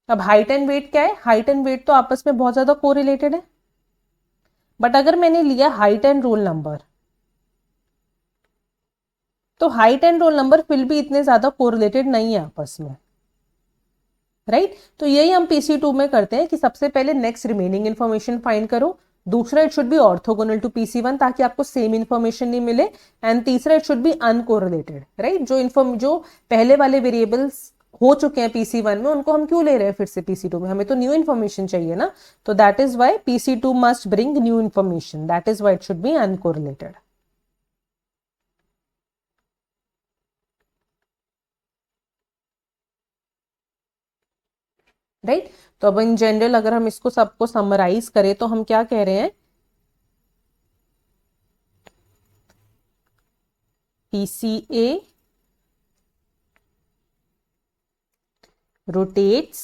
अब हाइट एंड वेट क्या है? हाइट एंड वेट तो आपस में बहुत ज्यादा कोरिलेटेड है, बट अगर मैंने लिया हाइट एंड रोल नंबर तो हाइट एंड रोल नंबर फिर भी इतने ज्यादा कोरिलेटेड नहीं है आपस में, राइट? तो यही हम PC2 में करते हैं कि सबसे पहले नेक्स्ट रिमेनिंग इंफॉर्मेशन फाइंड करो, दूसरा it should be orthogonal to PC1 ताकि आपको सेम इंफॉर्मेशन नहीं मिले, एंड तीसरा it should be uncorrelated, right. जो पहले वाले वेरिएबल्स हो चुके हैं PC1 में उनको हम क्यों ले रहे हैं फिर से PC2 में, हमें तो न्यू इन्फॉर्मेशन चाहिए ना, तो that is why PC2 must bring new information, that is why it should be uncorrelated, right. तो अब इन जनरल अगर हम इसको सबको समराइज करें तो हम क्या कह रहे हैं, PCA rotates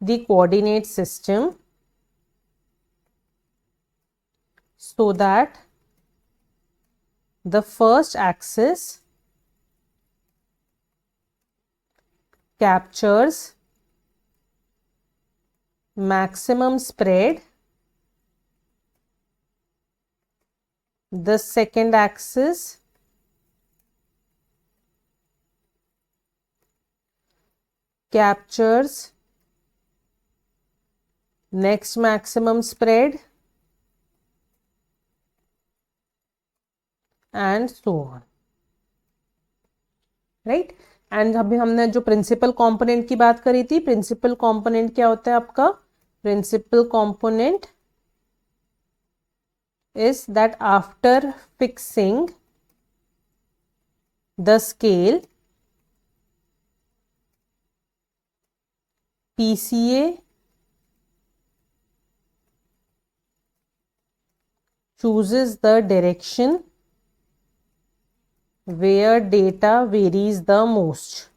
the coordinate system so that the first axis captures maximum spread, the second axis captures next maximum spread, and so on, right। And अभी हमने जो प्रिंसिपल कंपोनेंट की बात करी थी, प्रिंसिपल कंपोनेंट क्या होता है आपका, principal component is that after fixing the scale PCA chooses the direction where data varies the most,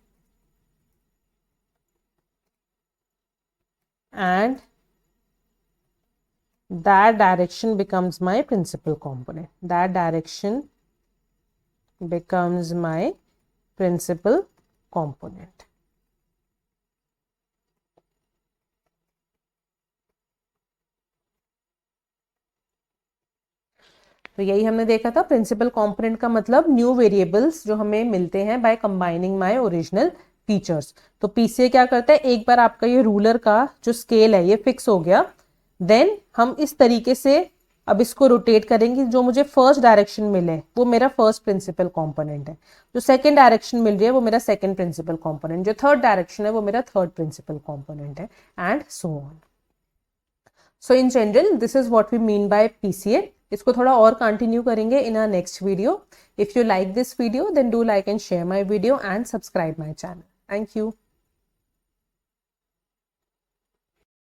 and that direction becomes my principal component, that direction becomes my principal component। तो यही हमने देखा था, प्रिंसिपल कंपोनेंट का मतलब न्यू वेरिएबल्स जो हमें मिलते हैं by combining my original features. तो PCA क्या करता है, एक बार आपका ये रूलर का जो स्केल है ये फिक्स हो गया, देन हम इस तरीके से अब इसको रोटेट करेंगे, जो मुझे फर्स्ट डायरेक्शन मिले वो मेरा फर्स्ट प्रिंसिपल कंपोनेंट है, जो सेकंड डायरेक्शन मिल रही है वो मेरा सेकंड प्रिंसिपल कंपोनेंट, जो थर्ड डायरेक्शन है वो मेरा थर्ड प्रिंसिपल कंपोनेंट है, and so on. So in general this is what we mean by PCA। इसको थोड़ा और कंटिन्यू करेंगे in our next video. If you like this video then do like and share my video and subscribe my channel. Thank you.